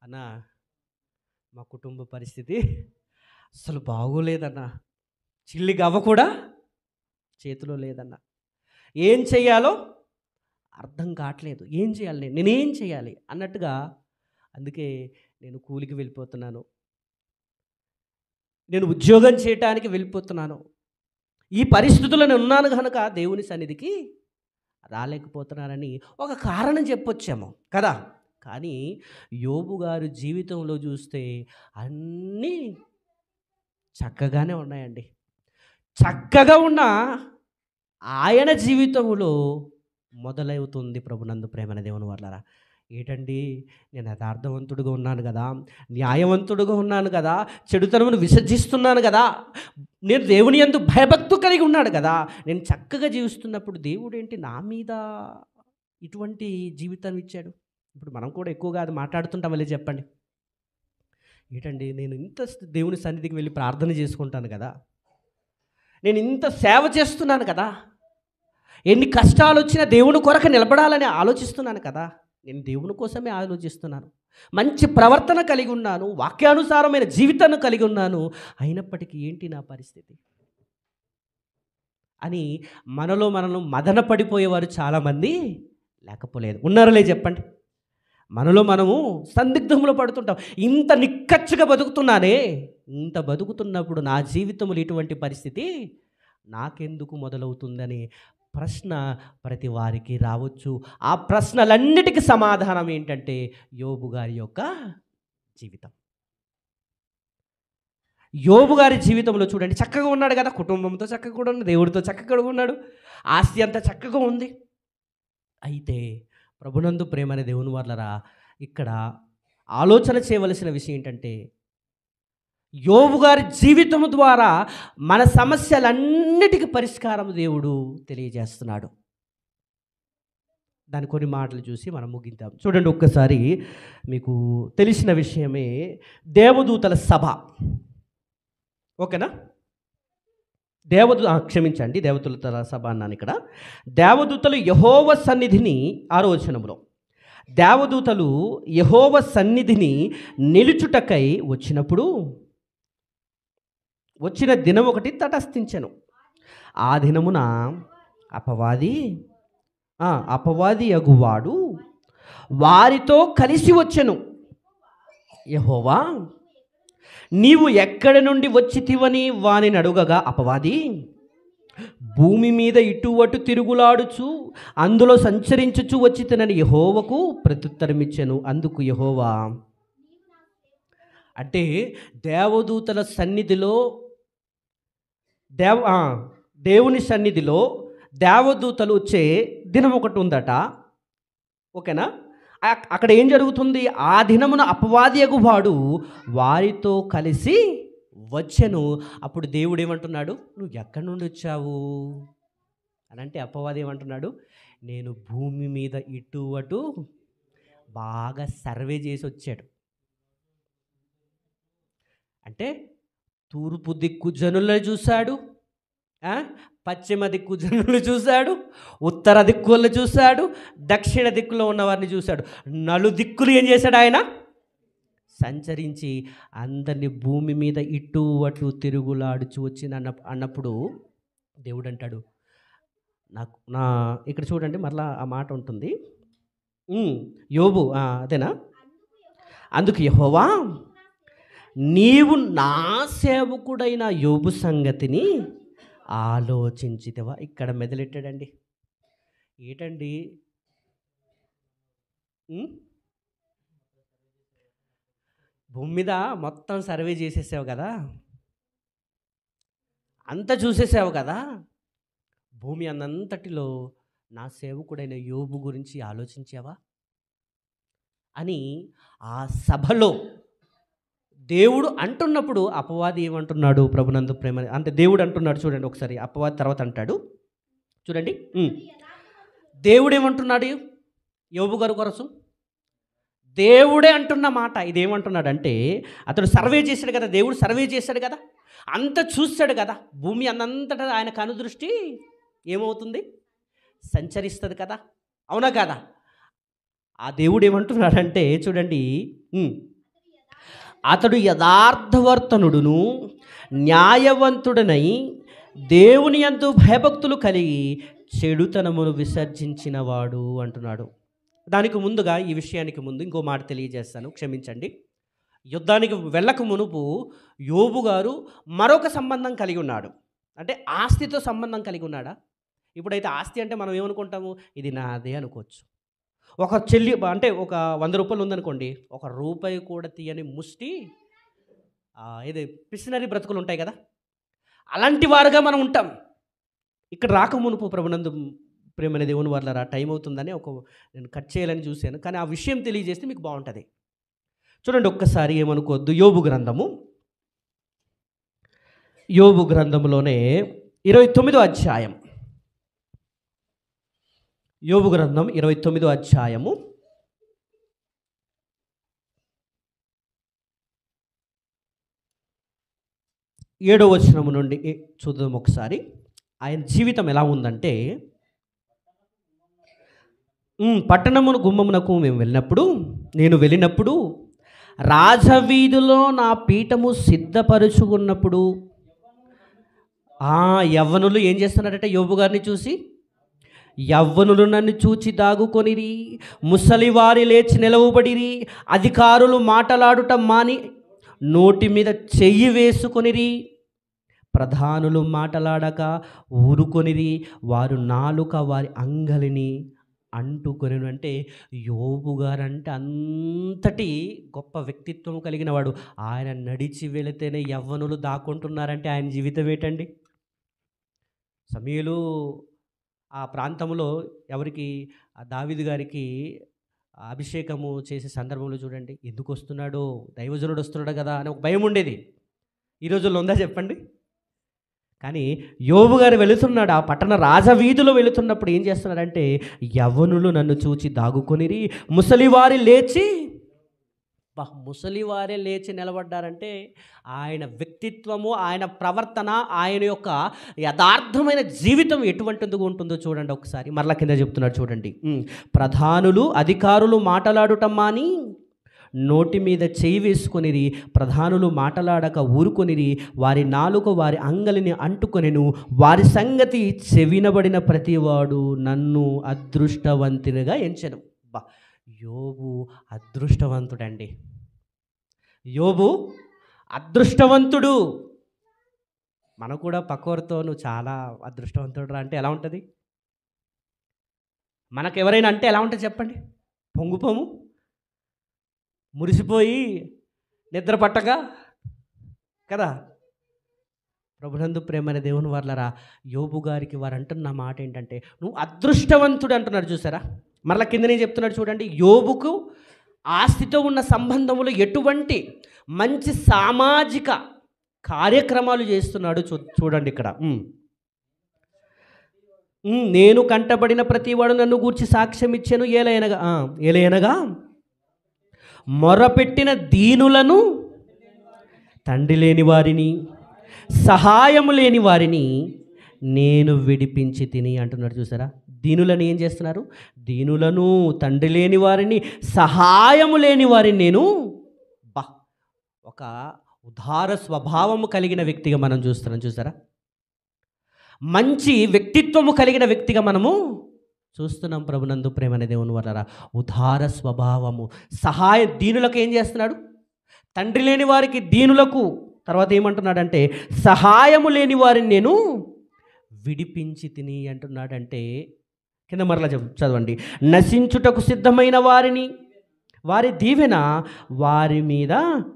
అన్నా మా కుటుంబ పరిస్థితి అసలు బాగోలేదన్నా, చిల్లి గవ్వ కూడా చేతిలో లేదన్నా, ఏం చేయాలో అర్థం కావట్లేదు, ఏం చేయాలి, నేనేం చేయాలి అన్నట్టుగా. అందుకే నేను కూలికి వెళ్ళిపోతున్నాను, నేను ఉద్యోగం చేయటానికి వెళ్ళిపోతున్నాను, ఈ పరిస్థితుల్లో నేను ఉన్నాను కనుక దేవుని సన్నిధికి రాలేకపోతున్నానని ఒక కారణం చెప్పొచ్చాము కదా. కానీ యోబు గారు జీవితంలో చూస్తే అన్నీ చక్కగానే ఉన్నాయండి. చక్కగా ఉన్న ఆయన జీవితంలో మొదలవుతుంది ప్రభునందు ప్రేమన దేవుని వాళ్ళరా. ఏంటండి, నేను యథార్థవంతుడిగా ఉన్నాను కదా, న్యాయవంతుడిగా ఉన్నాను కదా, చెడుతనమును విసర్జిస్తున్నాను కదా, నేను దేవుని యందు భయభక్తు కలిగి ఉన్నాడు కదా, నేను చక్కగా జీవిస్తున్నప్పుడు దేవుడు ఏంటి నా మీద ఇటువంటి జీవితాన్ని ఇచ్చాడు? ఇప్పుడు మనం కూడా ఎక్కువగా అది మాట్లాడుతుంటాం, వెళ్ళి చెప్పండి. ఏంటండి, నేను ఇంత దేవుని సన్నిధికి వెళ్ళి ప్రార్థన చేసుకుంటాను కదా, నేను ఇంత సేవ చేస్తున్నాను కదా, ఎన్ని కష్టాలు వచ్చినా దేవుని కొరకు నిలబడాలని ఆలోచిస్తున్నాను కదా, నేను దేవుని కోసమే ఆలోచిస్తున్నాను, మంచి ప్రవర్తన కలిగి ఉన్నాను, వాక్యానుసారమైన జీవితాన్ని కలిగి ఉన్నాను, అయినప్పటికీ ఏంటి నా పరిస్థితి అని మనలో మదన పడిపోయేవారు చాలామంది లేకపోలేదు. ఉన్నారలే చెప్పండి. మనలో మనము సందిగ్ధంలో పడుతుంటాం. ఇంత నిక్కచ్చిగా బతుకుతున్నానే, ఇంత బతుకుతున్నప్పుడు నా జీవితంలో ఇటువంటి పరిస్థితి నాకెందుకు మొదలవుతుందని ప్రశ్న ప్రతి వారికి రావచ్చు. ఆ ప్రశ్నలన్నిటికీ సమాధానం ఏంటంటే యోబు గారి యొక్క జీవితం. యోబు గారి జీవితంలో చూడండి, చక్కగా ఉన్నాడు కదా, కుటుంబంతో చక్కగా కూడా ఉన్నాడు, దేవుడితో చక్కగా ఉన్నాడు, ఆస్తి అంతా చక్కగా ఉంది. అయితే ప్రభునందు ప్రేమ అనే దేవుని వాళ్ళరా, ఇక్కడ ఆలోచన చేయవలసిన విషయం ఏంటంటే, యోబు గారి జీవితం ద్వారా మన సమస్యలన్నిటికీ పరిష్కారం దేవుడు తెలియజేస్తున్నాడు. దాని కొన్ని మాటలు చూసి మనం ముగిద్దాం. చూడండి ఒక్కసారి, మీకు తెలిసిన విషయమే, దేవదూతల సభ. ఓకేనా? క్షమించండి, దేవదూతల సభ అన్నాను ఇక్కడ. దేవదూతలు యెహోవా సన్నిధిని, 6వ వచనంలో, దేవదూతలు యెహోవా సన్నిధిని నిలుచుటకై వచ్చిన దినం ఒకటి తటస్థించెను. ఆ దినమున అపవాది అగువాడు వారితో కలిసి వచ్చెను. యెహోవా, నీవు ఎక్కడి నుండి వచ్చితివని వానిని అడుగగా, అపవాది, భూమి మీద ఇటు అటు తిరుగులాడుచు అందులో సంచరించుచు వచ్చితినని యెహోవాకు ప్రత్యుత్తరమిచ్చెను. అందుకు యెహోవా, అంటే దేవదూతల సన్నిధిలో, దేవుని సన్నిధిలో దేవదూతలు వచ్చే దినం ఒకటి ఉందట. ఓకేనా? అక్కడ ఏం జరుగుతుంది? ఆ దినమున అపవాది అగువాడు వారితో కలిసి వచ్చెను. అప్పుడు దేవుడు ఏమంటున్నాడు? నువ్వు ఎక్కడి నుండి వచ్చావు అని అంటే, అపవాది ఏమంటున్నాడు? నేను భూమి మీద ఇటు అటు బాగా సర్వే చేసి వచ్చాడు. అంటే తూర్పు దిక్కు జనులను చూశాడు, పశ్చిమ దిక్కు జనులు చూశాడు, ఉత్తర దిక్కులను చూశాడు, దక్షిణ దిక్కులో ఉన్నవారిని చూశాడు. నలుదిక్కులు ఏం చేశాడు ఆయన? సంచరించి అందరినీ భూమి మీద ఇటు అటు తిరుగులాడుచు వచ్చిన అన్నప్పుడు దేవుడు అంటాడు, ఇక్కడ చూడండి మరలా ఆ మాట ఉంటుంది. యోబు అదేనా? అందుకు యెహోవా, నీవు నా సేవకుడైన యోబు సంగతిని ఆలోచించితివా. ఇక్కడ మెదలెట్టాడండి. ఏంటండి? భూమి మీద మొత్తం సర్వే చేసేసావు కదా, అంతా చూసేసావు కదా, భూమి అన్నంతటిలో నా సేవకుడైన యోబు గురించి ఆలోచించావా అని ఆ సభలో దేవుడు అంటున్నప్పుడు అపవాది ఏమంటున్నాడు? ప్రభునందు ప్రేమ అంటే దేవుడు అంటున్నాడు చూడండి ఒకసారి. అపవాది తర్వాత అంటాడు చూడండి. దేవుడు ఏమంటున్నాడు యోబు గారి కోసం? దేవుడే అంటున్న మాట ఇదేమంటున్నాడు అంటే, అతడు సర్వే చేశాడు కదా, దేవుడు సర్వే చేశాడు కదా, అంత చూశాడు కదా, భూమి అన్నంతటా ఆయన కనుదృష్టి ఏమవుతుంది? సంచరిస్తుంది కదా, అవునా కదా? ఆ దేవుడు ఏమంటున్నాడంటే చూడండి, అతడు యథార్థవర్తనుడును న్యాయవంతుడనై దేవుని యందు భయభక్తులు కలిగి చెడుతనమును విసర్జించినవాడు అంటున్నాడు. దానికి ముందుగా, ఈ విషయానికి ముందు ఇంకో మాట తెలియజేస్తాను, క్షమించండి. యుద్ధానికి వెళ్ళక మునుపు యోబు గారు మరొక సంబంధం కలిగి ఉన్నాడు. అంటే ఆస్తితో సంబంధం కలిగి ఉన్నాడా? ఇప్పుడైతే ఆస్తి అంటే మనం ఏమనుకుంటాము? ఇది నాదే అనుకోవచ్చు. ఒక అంటే ఒక 100 రూపాయలు ఉందనుకోండి, ఒక రూపాయి కూడా తీయని ముష్టి ఏది పిసినరీ బ్రతుకులు ఉంటాయి కదా, అలాంటి వారుగా మనం ఉంటాం. ఇక్కడ రాక మునుపు ప్రభునందు ప్రేమనే దేవుని వాళ్ళరా, టైం అవుతుందని నేను కట్ చేయాలని చూశాను, కానీ ఆ విషయం తెలియజేస్తే మీకు బాగుంటుంది. చూడండి ఒక్కసారి, ఏమనుకోవద్దు. యోబు గ్రంథంలోనే 29వ అధ్యాయం, యోబు గ్రంథం 29వ అధ్యాయము 7వ వచనం నుండి చూద్దాం ఒకసారి. ఆయన జీవితం ఎలా ఉందంటే, పట్టణమును గుమ్మమునకు నేను వెళ్ళినప్పుడు రాజవీధిలో నా పీఠము సిద్ధపరుచుకున్నప్పుడు యవ్వనులు ఏం చేస్తున్నారంటే యోబు గారిని చూసి, యవ్వనులు నన్ను చూచి దాగుకొనిరి, ముసలివారి లేచి నిలవబడిరి, అధికారులు మాటలాడుట మాని నోటి మీద చెయ్యి వేసుకొనిరి, ప్రధానులు మాటలాడక ఊరుకొనిరి, వారు నాలుక వారి అంగలిని అంటుకొని. అంటే యోబు గారంటే అంతటి గొప్ప వ్యక్తిత్వం కలిగిన వాడు. ఆయన నడిచి వెళితేనే యవ్వనులు దాక్కుంటున్నారంటే ఆయన జీవితం ఏంటండి? సమూయేలు ఆ ప్రాంతంలో ఎవరికి, దావీదు గారికి అభిషేకము చేసే సందర్భంలో చూడండి, ఎందుకు వస్తున్నాడో, దైవజనుడు వస్తున్నాడు కదా అని ఒక భయం ఉండేది. ఈ రోజుల్లో ఉందా చెప్పండి? కానీ యోబు గారు వెళుతున్నాడు, ఆ పట్టణ రాజవీధిలో వెళుతున్నప్పుడు ఏం చేస్తున్నాడంటే, యవ్వనులు నన్ను చూచి దాగుకొనిరి, ముసలివారి లేచి నిలబడ్డారంటే ఆయన వ్యక్తిత్వము, ఆయన ప్రవర్తన, ఆయన యొక్క యథార్థమైన జీవితం ఎటువంటిది ఉంటుందో చూడండి ఒకసారి. మరలా కింద చెప్తున్నాడు చూడండి. ప్రధానులు అధికారులు మాటలాడుటం మాని నోటి మీద చేయి వేసుకొనిరి, ప్రధానులు మాటలాడక ఊరుకొనిరి, వారి నాలుక వారి అంగలిని అంటుకొనెను, వారి సంగతి చెవినబడిన ప్రతివాడు నన్ను అదృష్టవంతునిగా ఎంచెను. యోబు అదృష్టవంతుడండి. యోబు అదృష్టవంతుడు. మనం కూడా పక్కవారితో నువ్వు చాలా అదృష్టవంతుడు అంటే ఎలా ఉంటుంది? మనకు ఎవరైనా అంటే ఎలా ఉంటుంది చెప్పండి? పొంగుపోము, మురిసిపోయి నిద్ర పట్టగా కదా. ప్రభునందు ప్రేమైన దేవుని వాళ్ళరా, యోబు గారికి వారు అంటున్న మాట ఏంటంటే, నువ్వు అదృష్టవంతుడు అంటున్నాడు చూసారా. మరలా కిందనే చెప్తున్నాడు చూడండి, యోబుకు ఆస్తితో ఉన్న సంబంధములు ఎటువంటి మంచి సామాజిక కార్యక్రమాలు చేస్తున్నాడు చూడండి ఇక్కడ. నేను కంటబడిన ప్రతివాడు నన్ను గూర్చి సాక్ష్యం ఇచ్చాను, ఏలయనగా మొరపెట్టిన దీనులను, తండ్రి లేని వారిని, సహాయము లేని వారిని నేను విడిపించి తిని అంటున్నాడు. చూసారా? దీనులను ఏం చేస్తున్నారు? దీనులను, తండ్రి లేని వారిని, సహాయము లేని వారిని నేను ఒక ఉదార స్వభావము కలిగిన వ్యక్తిగా మనం చూస్తున్నాం. చూసారా? మంచి వ్యక్తిత్వము కలిగిన వ్యక్తిగా మనము చూస్తున్నాం. ప్రభునందు ప్రేమనే దేవుని వలన ఉదార స్వభావము, సహాయం. దీనులకు ఏం చేస్తున్నాడు? తండ్రి లేని వారికి, దీనులకు. తర్వాత ఏమంటున్నాడంటే సహాయము లేని వారిని నేను విడిపించి తిని అంటున్నాడంటే, కింద మరలా చదవండి. నశించుటకు సిద్ధమైన వారిని, వారి దీవెన వారి మీద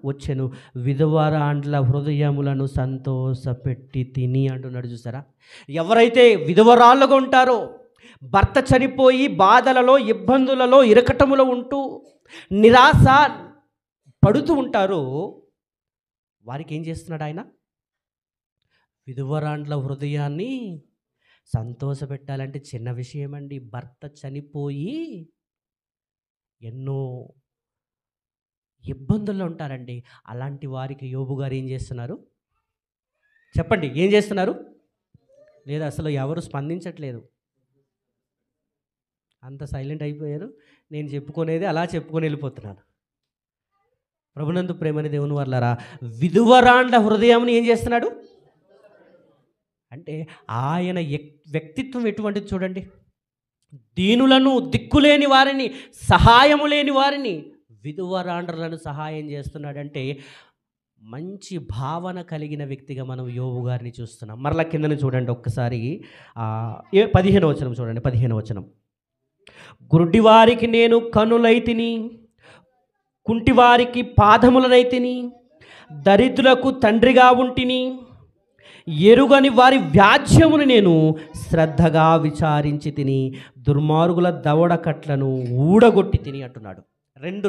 వచ్చెను, విధవరాండ్ల హృదయములను సంతోషపెట్టి తిని అంటున్నాడు. చూసారా? ఎవరైతే విధవరాళ్ళుగా ఉంటారో, భర్త చనిపోయి బాధలలో, ఇబ్బందులలో, ఇరకటములో ఉంటూ నిరాశ పడుతూ ఉంటారో వారికి ఏం చేస్తున్నాడు ఆయన? విధవరాండ్ల హృదయాన్ని సంతోషపెట్టాలంటే చిన్న విషయం అండి. భర్త చనిపోయి ఎన్నో ఇబ్బందుల్లో ఉంటారండి. అలాంటి వారికి యోబు గారు ఏం చేస్తున్నారు? చెప్పండి, ఏం చేస్తున్నారు? లేదా అసలు ఎవరు స్పందించట్లేదు, అంత సైలెంట్ అయిపోయారు. నేను చెప్పుకునేది అలా చెప్పుకొని వెళ్ళిపోతున్నాను. ప్రభునందు ప్రేమని దేవుని వర్లారా, విధవరాండ్ల హృదయంని ఏం చేస్తున్నాడు అంటే ఆయన వ్యక్తిత్వం ఎటువంటిది చూడండి. దీనులను, దిక్కులేని వారిని, సహాయము లేని వారిని, విధవరాండ్రలను సహాయం చేస్తున్నాడంటే మంచి భావన కలిగిన వ్యక్తిగా మనం యోబు గారిని చూస్తున్నాం. మరలా కిందని చూడండి ఒక్కసారి, 15వ వచనం చూడండి. 15వ వచనం. గుడ్డివారికి నేను కనులైతిని, కుంటివారికి పాదములనైతిని, దరిద్రులకు తండ్రిగా ఉంటిని, ఎరుగని వారి వ్యాజ్యమును నేను శ్రద్ధగా విచారించి తిని, దుర్మార్గుల దవడకట్లను ఊడగొట్టి తిని అంటున్నాడు.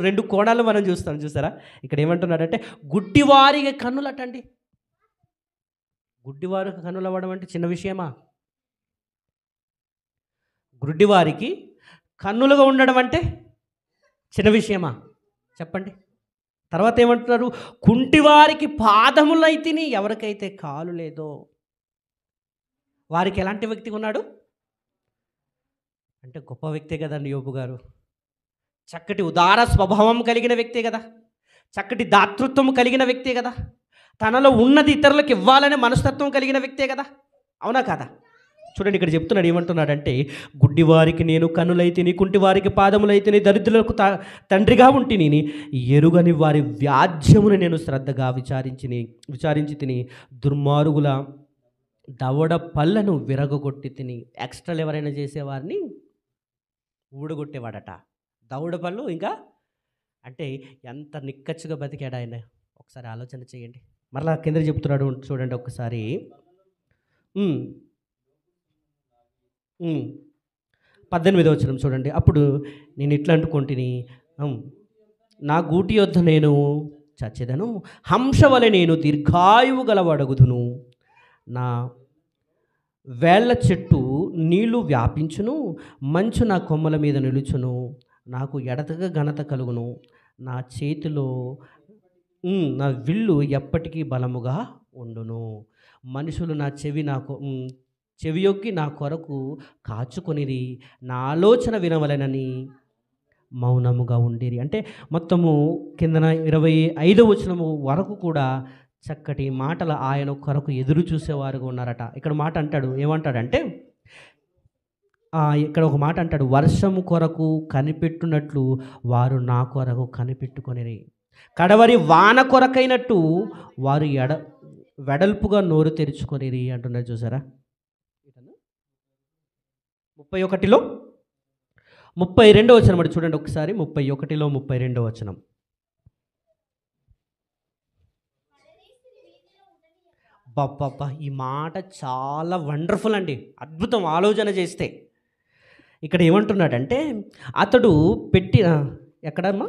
రెండు కోణాలు మనం చూస్తాం. చూసారా? ఇక్కడ ఏమంటున్నాడంటే గుడ్డివారికి కన్నులటండి. గుడ్డివారికి కన్నులు అవ్వడం అంటే చిన్న విషయమా? గుడ్డివారికి కన్నులుగా ఉండడం అంటే చిన్న విషయమా? చెప్పండి. తర్వాత ఏమంటున్నారు? కుంటివారికి పాదములైతిని, ఎవరికైతే కాలు లేదో వారికి ఎలాంటి వ్యక్తి ఉన్నాడు అంటే గొప్ప వ్యక్తే కదండి యోబు గారు. చక్కటి ఉదార స్వభావం కలిగిన వ్యక్తే కదా, చక్కటి దాతృత్వం కలిగిన వ్యక్తే కదా, తనలో ఉన్నది ఇతరులకు ఇవ్వాలనే మనస్తత్వం కలిగిన వ్యక్తే కదా. అవునా కాదా? చూడండి, ఇక్కడ చెప్తున్నాడు. ఏమంటున్నాడంటే గుడ్డివారికి నేను కన్నులైతిని, కుంటివారికి పాదములైతిని, దరిద్రులకు తండ్రిగా ఉంటిని, ఎరుగని వారి వ్యాజ్యమును నేను శ్రద్ధగా విచారించి తిని, దుర్మార్గుల దవడ పళ్ళను విరగొట్టి తిని. ఎక్స్ట్రాలు ఎవరైనా చేసేవారిని ఊడగొట్టేవాడట. దవడ పళ్ళు ఇంకా అంటే ఎంత నిక్కచ్చుగా బతికాడు ఆయన. ఒకసారి ఆలోచన చేయండి. మరలా కింద చెప్తున్నాడు చూడండి ఒక్కసారి. 18వ వచనం చూడండి. అప్పుడు నేను ఇట్లా అంటుకొంటిని, నా గూటి యొద్ద నేను చచ్చెదను, హంస వలె నేను దీర్ఘాయువు గలవడగుదును, నా వేళ్ల చెట్టు నీళ్లు వ్యాపించును, మంచు నా కొమ్మల మీద నిలుచును, నాకు ఎడతగా ఘనత కలుగును, నా చేతిలో నా విల్లు ఎప్పటికీ బలముగా ఉండును, మనుషులు నా చెవియొగ్గి నా కొరకు కాచుకొనిరి, నా ఆలోచన వినవలెనని మౌనముగా ఉండిరి. అంటే మొత్తము కిందన 25వ వచనము వరకు కూడా చక్కటి మాటలు ఆయన కొరకు ఎదురు చూసేవారుగా ఉన్నారట. ఇక్కడ మాట అంటాడు, ఏమంటాడంటే ఇక్కడ ఒక మాట అంటాడు, వర్షము కొరకు కనిపెట్టునట్లు వారు నా కొరకు కనిపెట్టుకొనిరి, కడవరి వాన కొరకైనట్టు వారు వెడల్పుగా నోరు తెరుచుకొనిరి అంటున్నారు. చూసారా? 31లో 32వ వచనం మరి చూడండి ఒకసారి. 31లో 32వ వచనం. బాబ్బా, ఈ మాట చాలా వండర్ఫుల్ అండి, అద్భుతం ఆలోచన చేస్తే. ఇక్కడ ఏమంటున్నాడంటే అతడు పెట్టిన, ఎక్కడమ్మా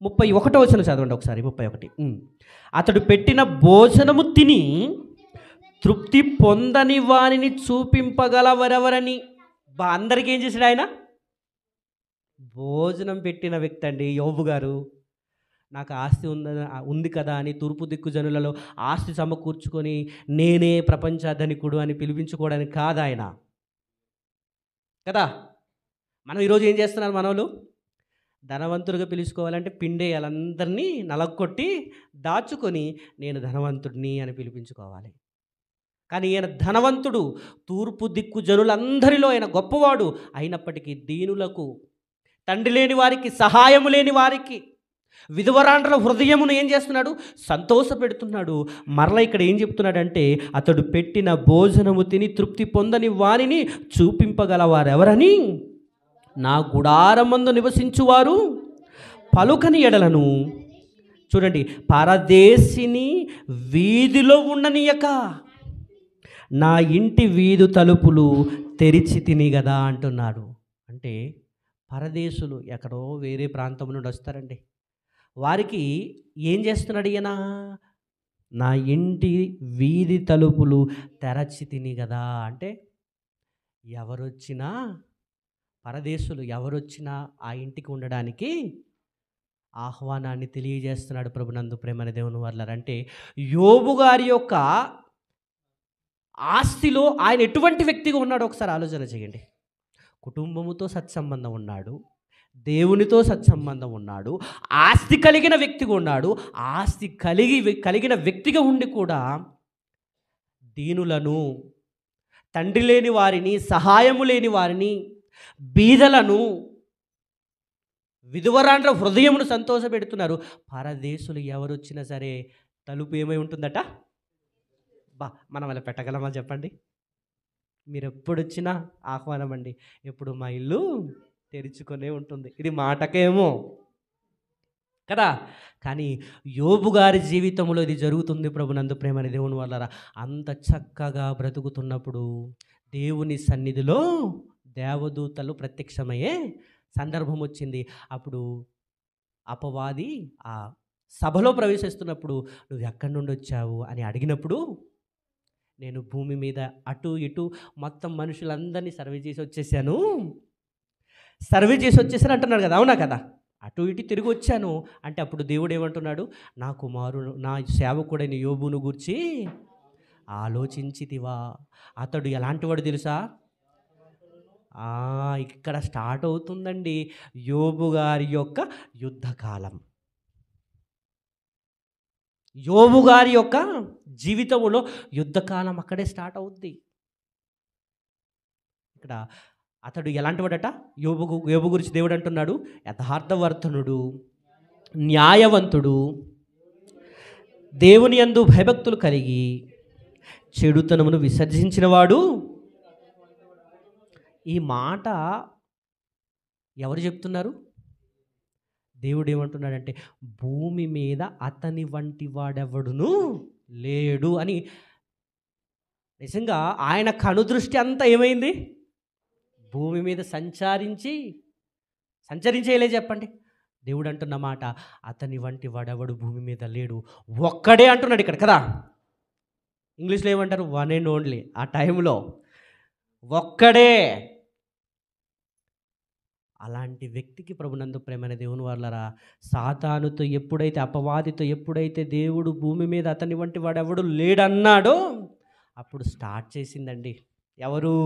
31వ వచనం చదవండి ఒకసారి. 31. అతడు పెట్టిన భోజనము తిని తృప్తి పొందని వారిని చూపింపగలవరెవరని. అందరికీ ఏం చేశాడు ఆయన? భోజనం పెట్టిన వ్యక్తి అండి యోబు గారు. నాకు ఆస్తి ఉంది కదా అని తూర్పు దిక్కు జనులలో ఆస్తి సమకూర్చుకొని నేనే ప్రపంచ ధనికుడు అని పిలిపించుకోవడానికి కాదు ఆయన కదా. మనం ఈరోజు ఏం చేస్తున్నారు మనోళ్ళు? ధనవంతుడిగా పిలుచుకోవాలంటే పిండేయాలి, అందరినీ నలగొట్టి దాచుకొని నేను ధనవంతుడిని అని పిలిపించుకోవాలి. కానీ ఈయన ధనవంతుడు, తూర్పు దిక్కు జనులందరిలో ఆయన గొప్పవాడు. అయినప్పటికీ దీనులకు, తండ్రి లేని వారికి, సహాయము లేని వారికి, విధవరాండ్ర హృదయమును ఏం చేస్తున్నాడు? సంతోష పెడుతున్నాడు. మరలా ఇక్కడ ఏం చెప్తున్నాడంటే అతడు పెట్టిన భోజనము తిని తృప్తి పొందని వారిని చూపింపగలవారెవరని, నా గుడారమందు నివసించువారు పలుకని ఎడలను. చూడండి, పరదేశిని వీధిలో ఉండనీయక నా ఇంటి వీధి తలుపులు తెరిచి తిని కదా అంటున్నాడు. అంటే పరదేశులు ఎక్కడో వేరే ప్రాంతం నుండి వస్తారండి. వారికి ఏం చేస్తున్నాడు ఈయన? నా ఇంటి వీధి తలుపులు తెరచి తిని కదా. అంటే ఎవరొచ్చినా, పరదేశులు ఎవరొచ్చినా ఆ ఇంటికి ఉండడానికి ఆహ్వానాన్ని తెలియజేస్తున్నాడు ప్రభునందు ప్రేమని దేవుని వర్లారా. అంటే యోబు గారి యొక్క ఆస్తిలో ఆయన ఎటువంటి వ్యక్తిగా ఉన్నాడో ఒకసారి ఆలోచన చేయండి. కుటుంబముతో సత్సంబంధం ఉన్నాడు, దేవునితో సత్సంబంధం ఉన్నాడు, ఆస్తి కలిగిన వ్యక్తిగా ఉన్నాడు. ఆస్తి కలిగిన వ్యక్తిగా ఉండి కూడా దీనులను, తండ్రి లేని వారిని, సహాయము లేని వారిని, బీదలను, విధవరాండ్ర హృదయమును సంతోషపెడుతున్నారు. పరదేశులు ఎవరొచ్చినా సరే తలుపు ఏమై ఉంటుందట? మనం అలా పెట్టగలమా చెప్పండి? మీరు ఎప్పుడొచ్చినా ఆహ్వానం అండి, ఎప్పుడు మా ఇల్లు తెరుచుకొనే ఉంటుంది. ఇది మాటకేమో కదా, కానీ యోబు గారి జీవితంలో ఇది జరుగుతుంది ప్రభునందు ప్రేమని దేవుని వల్ల. అంత చక్కగా బ్రతుకుతున్నప్పుడు దేవుని సన్నిధిలో దేవదూతలు ప్రత్యక్షమయ్యే సందర్భం వచ్చింది. అప్పుడు అపవాది ఆ సభలో ప్రవేశిస్తున్నప్పుడు నువ్వు ఎక్కడి నుండి వచ్చావు అని అడిగినప్పుడు, నేను భూమి మీద అటు ఇటు మొత్తం మనుషులందరినీ సర్వే చేసి వచ్చేసాను అంటున్నాడు కదా. అవునా కదా? అటు ఇటు తిరిగి వచ్చాను అంటే అప్పుడు దేవుడు ఏమంటున్నాడు? నా కుమారుడు, నా సేవకుడైన యోబును గూర్చి ఆలోచించితివా? అతడు ఎలాంటి వాడు తెలుసా? ఇక్కడ స్టార్ట్ అవుతుందండి యోబు గారి యొక్క యుద్ధకాలం. యోబు గారి యొక్క జీవితంలో యుద్ధకాలం అక్కడే స్టార్ట్ అవుద్ది. ఇక్కడ అతడు ఎలాంటి వాడట? యోబు గురించి దేవుడు అంటున్నాడు, యథార్థవర్తనుడు, న్యాయవంతుడు, దేవుని యందు భయభక్తులు కలిగి చెడుతనమును విసర్జించినవాడు. ఈ మాట ఎవరు చెప్తున్నారు? దేవుడు ఏమంటున్నాడంటే భూమి మీద అతని వంటి వాడెవడును లేడు అని. నిజంగా ఆయన కనుదృష్టి అంతా ఏమైంది? భూమి మీద సంచరించేలే చెప్పండి. దేవుడు అంటున్న మాట, అతని వంటి వాడెవడు భూమి మీద లేడు, ఒక్కడే అంటున్నాడు ఇక్కడ కదా. ఇంగ్లీష్లో ఏమంటారు? One and only. ఆ టైంలో ఒక్కడే. అలాంటి వ్యక్తికి ప్రభునందు ప్రేమనే దేవుని వాళ్ళరా, సాతానుతో ఎప్పుడైతే, అపవాదితో ఎప్పుడైతే దేవుడు భూమి మీద అతని వంటి వాడెవడు లేడన్నాడో అప్పుడు స్టార్ట్ చేసిందండి. ఎవరు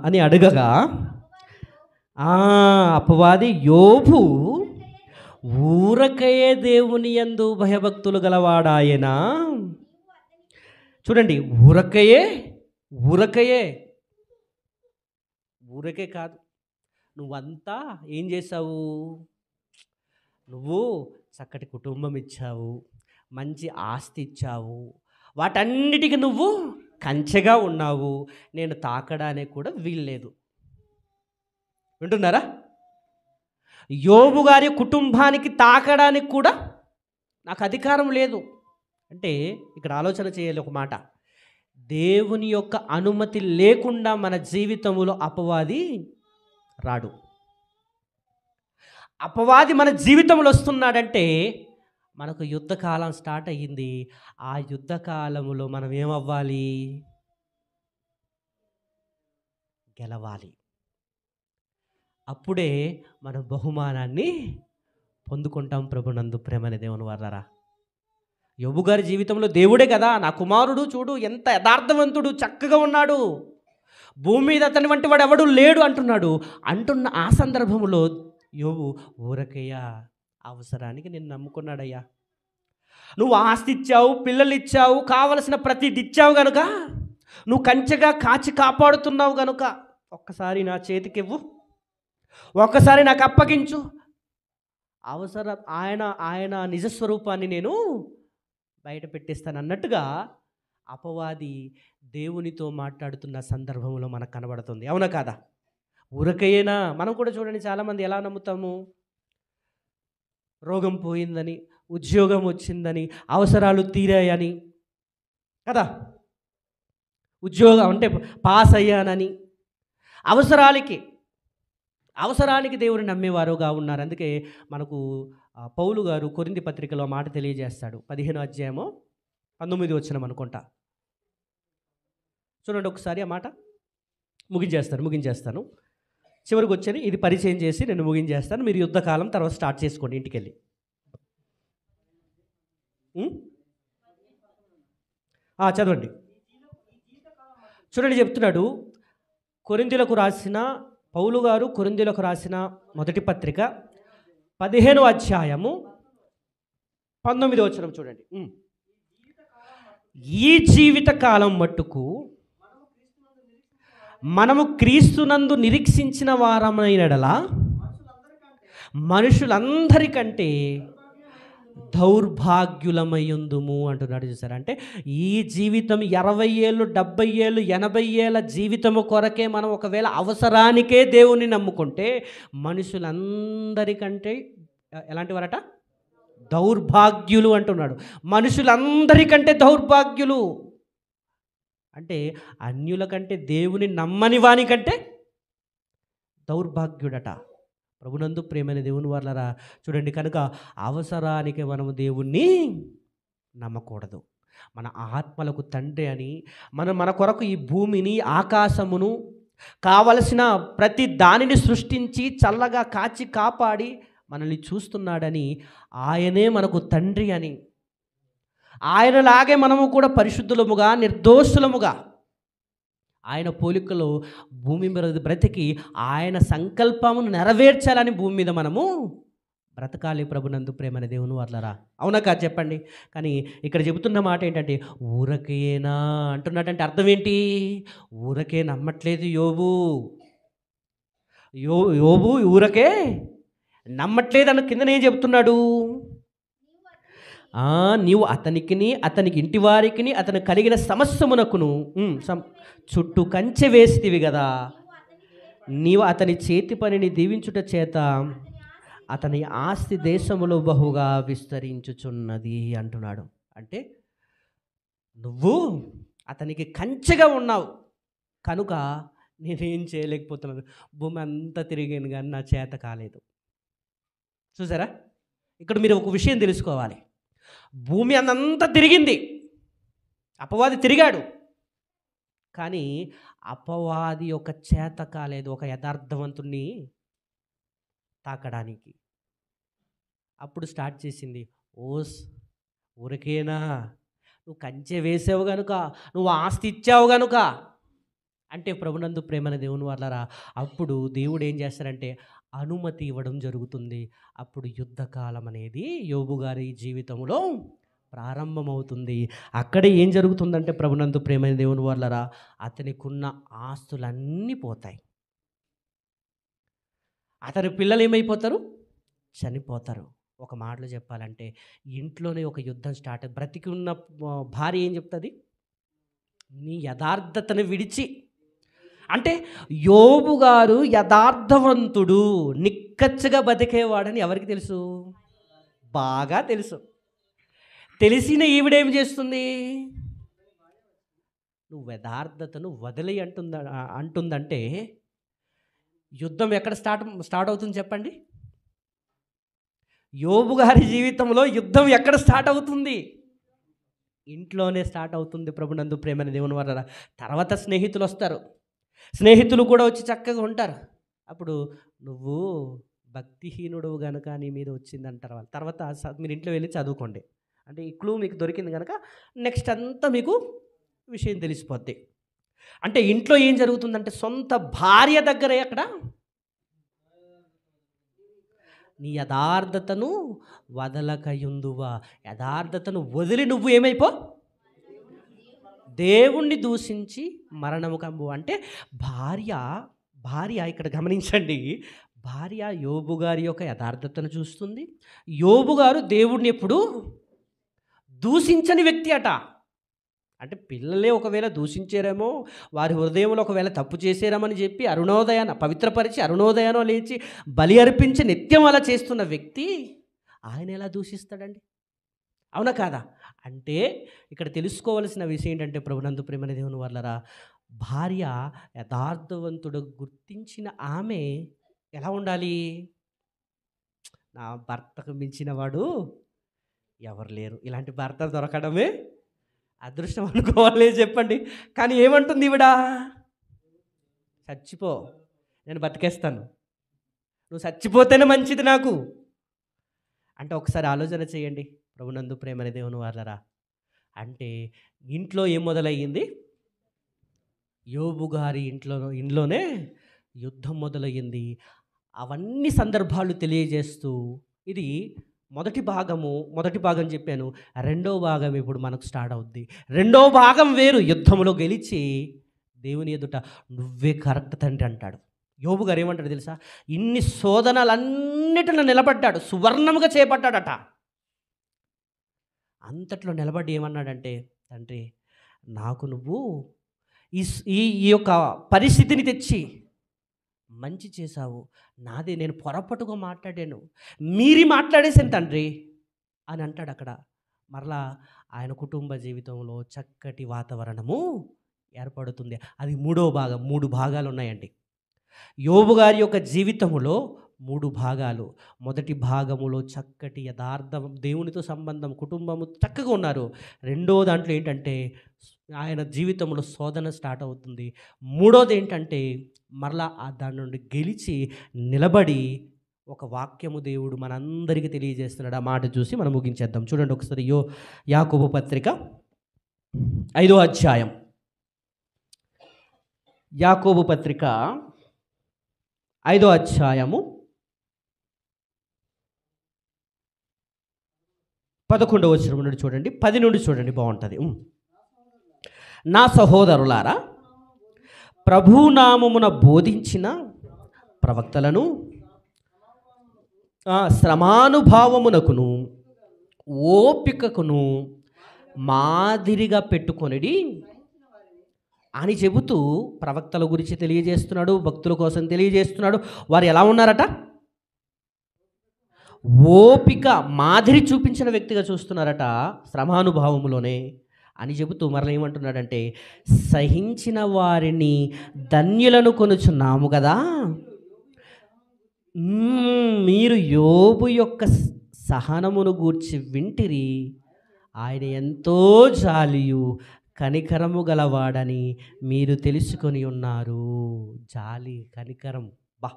అని అడగగా, అపవాది యోబు ఊరకయే దేవుని యందు భయభక్తులు గలవాడాయనా. చూడండి, ఊరకే కాదు, నువ్వంతా ఏం చేసావు? నువ్వు చక్కటి కుటుంబం ఇచ్చావు, మంచి ఆస్తి ఇచ్చావు, వాటన్నిటికీ నువ్వు కంచెగా ఉన్నావు, నేను తాకడానికి కూడా వీల్లేదు. వింటున్నారా? యోబు గారి కుటుంబానికి తాకడానికి కూడా నాకు అధికారం లేదు అంటే ఇక్కడ ఆలోచన చేయాలి ఒక మాట. దేవుని యొక్క అనుమతి లేకుండా మన జీవితంలో అపవాది రాడు. అపవాది మన జీవితంలో వస్తున్నాడంటే మనకు యుద్ధకాలం స్టార్ట్ అయ్యింది. ఆ యుద్ధకాలంలో మనం ఏమవ్వాలి? గెలవాలి. అప్పుడే మనం బహుమానాన్ని పొందుకుంటాం. ప్రభునందు ప్రేమని దేవుని వారలారా, యోబు గారి జీవితంలో దేవుడే కదా, నా కుమారుడు చూడు ఎంత యథార్థవంతుడు, చక్కగా ఉన్నాడు, భూమి మీద అతని వంటి వాడు ఎవడు లేడు అంటున్న ఆ సందర్భంలో యోబు, ఊరకయ్యా అవసరానికి నేను నమ్ముకున్నాడయ్యా, నువ్వు ఆస్తి ఇచ్చావు, పిల్లలు ఇచ్చావు, కావలసిన ప్రతిది ఇచ్చావు గనుక, నువ్వు కంచెగా కాచి కాపాడుతున్నావు గనుక ఒక్కసారి నా చేతికి ఇవ్వు, ఒక్కసారి నాకు అప్పగించు, ఆయన నిజస్వరూపాన్ని నేను బయట పెట్టేస్తాను అన్నట్టుగా అపవాది దేవునితో మాట్లాడుతున్న సందర్భంలో మనకు కనబడుతుంది. అవునా కాదా? ఊరకయేనా? మనం కూడా చూడండి, చాలామంది ఎలా నమ్ముతాము, రోగం పోయిందని, ఉద్యోగం వచ్చిందని, అవసరాలు తీరాయని కదా, ఉద్యోగం అంటే పాస్ అయ్యానని, అవసరానికి దేవుని నమ్మేవారుగా ఉన్నారు. అందుకే మనకు పౌలు గారు కొరింథీ పత్రికలో మాట తెలియజేస్తాడు. 15వ అధ్యాయము 19వ వచనం అనుకుంటా. చూడండి ఒకసారి ఆ మాట. ముగించేస్తాను. చివరికి వచ్చని ఇది పరిచయం చేసి నేను ముగించేస్తాను. మీరు యుద్ధకాలం తర్వాత స్టార్ట్ చేసుకోండి ఇంటికి వెళ్ళి. చదవండి. చూడండి, చెప్తున్నాడు పౌలు గారు కొరింథీయులకు రాసిన మొదటి పత్రిక 15వ అధ్యాయము 19వ వచనం చూడండి. ఈ జీవిత కాలం మట్టుకు మనము క్రీస్తునందు నిరీక్షించిన వారమైనడలా మనుషులందరికంటే దౌర్భాగ్యులమయ్యుందుము అంటున్నాడు. చూసారా? అంటే ఈ జీవితం 60 ఏళ్ళు, 70 ఏళ్ళు, 80 ఏళ్ళ జీవితము కొరకే మనం ఒకవేళ అవసరానికే దేవుని నమ్ముకుంటే మనుషులందరికంటే ఎలాంటి వారట? దౌర్భాగ్యులు అంటున్నాడు. మనుషులందరికంటే దౌర్భాగ్యులు అంటే అన్యుల కంటే, దేవుని నమ్మని వానికంటే దౌర్భాగ్యుడట. ప్రభునందు ప్రేమైన దేవుని వారలారా, చూడండి, కనుక అవసరానికి మనము దేవుణ్ణి నమ్మకూడదు. మన ఆత్మలకు తండ్రి అని, మన కొరకు ఈ భూమిని, ఆకాశమును, కావలసిన ప్రతి దానిని సృష్టించి చల్లగా కాచి కాపాడి మనల్ని చూస్తున్నాడని, ఆయనే మనకు తండ్రి అని, ఆయనలాగే మనము కూడా పరిశుద్ధులముగా, నిర్దోషులముగా, ఆయన పోలికలో భూమి మీద బ్రతికి ఆయన సంకల్పమును నెరవేర్చాలని భూమి మీద మనము బ్రతకాలి. ప్రభునందు ప్రేమని దేవుని వారలారా, అవునా కాదు చెప్పండి? కానీ ఇక్కడ చెబుతున్న మాట ఏంటంటే ఊరకేనా అంటున్నాడంటే అర్థం ఏంటి? ఊరకే నమ్మట్లేదు యోబు ఊరకే నమ్మట్లేదు అన్న కింద ఏం చెబుతున్నాడు? నీవు అతనికి ఇంటి వారికి అతను కలిగిన సమస్తమునకును చుట్టూ కంచె వేసితివి కదా, నీవు అతని చేతి పనిని దీవించుట చేత అతని ఆస్తి దేశములో బహుగా విస్తరించుచున్నది అంటున్నాడు. అంటే నువ్వు అతనికి కంచెగా ఉన్నావు కనుక నేనేం చేయలేకపోతున్నాను, భూమి అంతా తిరిగాను కానీ నా చేత కాలేదు. చూసారా? ఇక్కడ మీరు ఒక విషయం తెలుసుకోవాలి. భూమి అంతా తిరిగింది, అపవాది తిరిగాడు, కానీ అపవాది ఒక చేత కాలేదు ఒక యథార్థవంతుణ్ణి తాకడానికి. అప్పుడు స్టార్ట్ చేసింది, ఊరికేనా, నువ్వు కంచె వేసావు కనుక, నువ్వు ఆస్తి ఇచ్చావు కనుక అంటే ప్రభునందు ప్రేమన దేవుని వారలారా, అప్పుడు దేవుడు ఏం చేస్తారంటే అనుమతి ఇవ్వడం జరుగుతుంది. అప్పుడు యుద్ధకాలం అనేది యోబు గారి జీవితంలో ప్రారంభమవుతుంది. అక్కడే ఏం జరుగుతుందంటే ప్రభునందు ప్రేమైన దేవుని వారలారా, అతనికున్న ఆస్తులన్నీ పోతాయి. అతని పిల్లలు ఏమైపోతారు? చనిపోతారు. ఒక మాటలో చెప్పాలంటే ఇంట్లోనే ఒక యుద్ధం స్టార్ట్. బ్రతికి ఉన్న భార్య ఏం చెప్తుంది? నీ యథార్థతను విడిచి, అంటే యోబు గారు యథార్థవంతుడు, నిక్కచ్చగా బతికేవాడని ఎవరికి తెలుసు? బాగా తెలుసు. తెలిసిన ఈవిడేం చేస్తుంది? నువ్వు యథార్థతను వదిలి అంటుందంటే యుద్ధం ఎక్కడ స్టార్ట్ అవుతుంది చెప్పండి? యోబు గారి జీవితంలో యుద్ధం ఎక్కడ స్టార్ట్ అవుతుంది? ఇంట్లోనే స్టార్ట్ అవుతుంది. ప్రభునందు ప్రేమని దేవుని వారలారా, తర్వాత స్నేహితులు వస్తారు, స్నేహితులు కూడా వచ్చి చక్కగా ఉంటారు. అప్పుడు నువ్వు భక్తిహీనుడు గనుక నీ మీద వచ్చిందంటారు వాళ్ళు. తర్వాత మీరు ఇంట్లో వెళ్ళి చదువుకోండి. అంటే ఈ క్లూ మీకు దొరికింది కనుక నెక్స్ట్ అంతా మీకు విషయం తెలిసిపోద్ది. అంటే ఇంట్లో ఏం జరుగుతుందంటే సొంత భార్య దగ్గరే అక్కడ నీ యథార్థతను వదలకయుందువా, యథార్థతను వదిలి నువ్వు ఏమైపో దేవుణ్ణి దూషించి మరణము కంబు. అంటే భార్య భార్య ఇక్కడ గమనించండి, భార్య యోబు గారి యొక్క యథార్థతను చూస్తుంది. యోబు గారు దేవుణ్ణి ఎప్పుడు దూషించని వ్యక్తి అట. అంటే పిల్లలే ఒకవేళ దూషించారేమో, వారి హృదయంలో ఒకవేళ తప్పు చేసారేమని చెప్పి అరుణోదయాన పవిత్రపరిచి అరుణోదయానో లేచి బలి అర్పించి నిత్యం అలా చేస్తున్న వ్యక్తి ఆయన ఎలా దూషిస్తాడండి? అవునా కాదా? అంటే ఇక్కడ తెలుసుకోవలసిన విషయం ఏంటంటే ప్రభునందు ప్రేమని దేవుని వల్లరా, భార్య యథార్థవంతుడు గుర్తించిన ఆమె ఎలా ఉండాలి? నా భర్తకు మించిన వాడు ఎవరు లేరు, ఇలాంటి భర్త దొరకడమే అదృష్టం అనుకోవాలి చెప్పండి. కానీ ఏమంటుంది ఈవిడ? చచ్చిపో, నేను బతికేస్తాను, నువ్వు చచ్చిపోతేనే మంచిది నాకు. అంటే ఒకసారి ఆలోచన చేయండి ప్రభునందు ప్రేమని దేవుని వాళ్ళరా. అంటే ఇంట్లో ఏం మొదలయ్యింది? యోబు గారి ఇంట్లోనే యుద్ధం మొదలయ్యింది. అవన్నీ సందర్భాలు తెలియజేస్తూ ఇది మొదటి భాగం చెప్పాను. రెండో భాగం ఇప్పుడు మనకు స్టార్ట్ అవుద్ది. రెండో భాగం వేరు. యుద్ధంలో గెలిచి దేవుని ఎదుట నువ్వే కరెక్ట్ తండ్రి అంటాడు. యోబు గారు ఏమంటాడు తెలుసా? ఇన్ని శోధనలన్నిటిలో నిలబడ్డాడు, సువర్ణముగా చేపట్టాడట. అంతట్లో నిలబడి ఏమన్నాడంటే, తండ్రి నాకు నువ్వు ఈ యొక్క పరిస్థితిని తెచ్చి మంచి చేశావు, నాదే నేను పొరపాటుగా మాట్లాడాను, మీరి మాట్లాడేసాను తండ్రి అని అంటాడు. అక్కడ మరలా ఆయన కుటుంబ జీవితంలో చక్కటి వాతావరణము ఏర్పడుతుంది. అది మూడో భాగం. 3 భాగాలు ఉన్నాయండి యోబు గారి యొక్క జీవితంలో. 3 భాగాలు. మొదటి భాగములో చక్కటి యథార్థం, దేవునితో సంబంధం, కుటుంబము చక్కగా ఉన్నారు. రెండో దాంట్లో ఏంటంటే ఆయన జీవితంలో శోధన స్టార్ట్ అవుతుంది. మూడోది ఏంటంటే మరలా దాని నుండి గెలిచి నిలబడి ఒక వాక్యము దేవుడు మనందరికీ తెలియజేస్తున్నాడు. ఆ మాట చూసి మనం ముగించేద్దాం. చూడండి ఒకసారి యాకోబు పత్రిక 5వ అధ్యాయం. యాకోబు పత్రిక 5వ అధ్యాయము 11వ వచనం నుండి చూడండి, 10 నుండి చూడండి, బాగుంటుంది. నా సహోదరులారా, ప్రభునామమున బోధించిన ప్రవక్తలను శ్రమానుభావమునకును ఓపికకును మాదిరిగా పెట్టుకొనిడి అని చెబుతూ ప్రవక్తల గురించి తెలియజేస్తున్నాడు, భక్తుల కోసం తెలియజేస్తున్నాడు. వారు ఎలా ఉన్నారట? ఓపిక, మాదిరి చూపించిన వ్యక్తిగా చూస్తున్నారట శ్రమానుభావములోనే అని చెబుతూ మరలా ఏమంటున్నాడంటే, సహించిన వారిని ధన్యులను కొనుచున్నాము కదా. మీరు యోబు యొక్క సహనమును గూర్చి వింటిరి, ఆయన ఎంతో జాలియు కనికరము గలవాడని మీరు తెలుసుకొని ఉన్నారు. జాలి, కనికరం, బా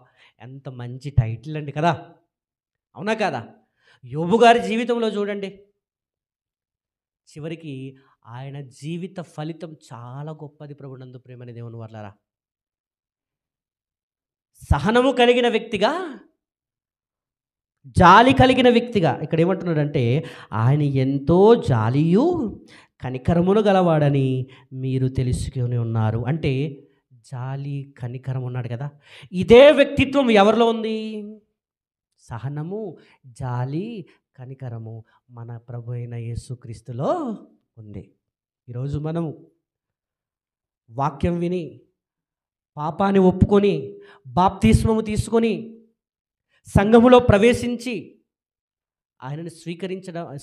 ఎంత మంచి టైటిల్ అండి కదా, అవునా కదా? యోబు గారి జీవితంలో చూడండి, చివరికి ఆయన జీవిత ఫలితం చాలా గొప్పది. ప్రభునందు ప్రేమని దేవుని వర్లారా, సహనము కలిగిన వ్యక్తిగా, జాలి కలిగిన వ్యక్తిగా. ఇక్కడ ఏమంటున్నాడంటే ఆయన ఎంతో జాలియు కనికరమును గలవాడని మీరు తెలుసుకొని ఉన్నారు. అంటే జాలి, కనికరం ఉన్నాడు కదా. ఇదే వ్యక్తిత్వం ఎవరిలో ఉంది? సహనము, జాలి, కనికరము మన ప్రభు అయిన యేసుక్రీస్తులో ఉంది. ఈరోజు మనము వాక్యం విని పాపాన్ని ఒప్పుకొని బాప్తిస్మము తీసుకొని సంఘములో ప్రవేశించి ఆయనను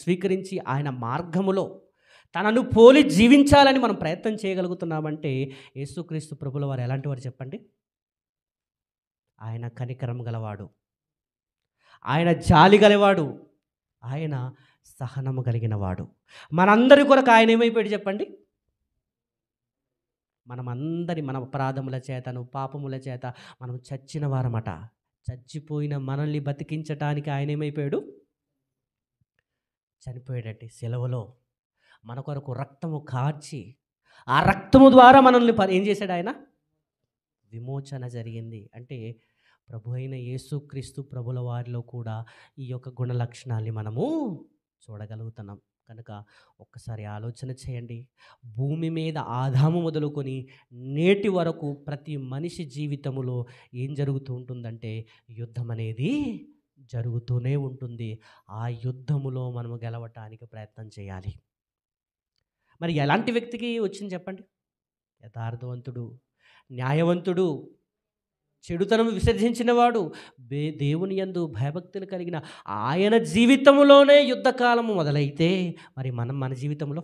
స్వీకరించి ఆయన మార్గములో తనను పోలి జీవించాలని మనం ప్రయత్నం చేయగలుగుతున్నామంటే యేసుక్రీస్తు ప్రభుల వారు ఎలాంటి వారు చెప్పండి? ఆయన కనికరం గలవాడు, ఆయన జాలి గలవాడు, ఆయన సహనము కలిగిన వాడు. మనందరి కొరకు ఆయన ఏమైపోయాడు చెప్పండి? మన అపరాధముల చేతను పాపముల చేత మనం చచ్చిన వారమట. చచ్చిపోయిన మనల్ని బతికించటానికి ఆయన ఏమైపోయాడు? చనిపోయాడండి సిలువలో. మన కొరకు రక్తము కార్చి ఆ రక్తము ద్వారా మనల్ని ఏం చేశాడు ఆయన? విమోచన జరిగింది. అంటే ప్రభు అయిన యేసుక్రీస్తు ప్రభుల వారిలో కూడా ఈ యొక్క గుణ లక్షణాల్ని మనము చూడగలుగుతున్నాం. కనుక ఒక్కసారి ఆలోచన చేయండి. భూమి మీద ఆదాము మొదలుకొని నేటి వరకు ప్రతి మనిషి జీవితంలో ఏం జరుగుతూ ఉంటుందంటే యుద్ధం అనేది జరుగుతూనే ఉంటుంది. ఆ యుద్ధములో మనము గెలవటానికి ప్రయత్నం చేయాలి. మరి ఎలాంటి వ్యక్తికి వచ్చింది చెప్పండి? యథార్థవంతుడు, న్యాయవంతుడు, చెడుతనం విసర్జించినవాడు, దేవుని యందు భయభక్తులు కలిగిన ఆయన జీవితంలోనే యుద్ధకాలము మొదలైతే మరి మన జీవితంలో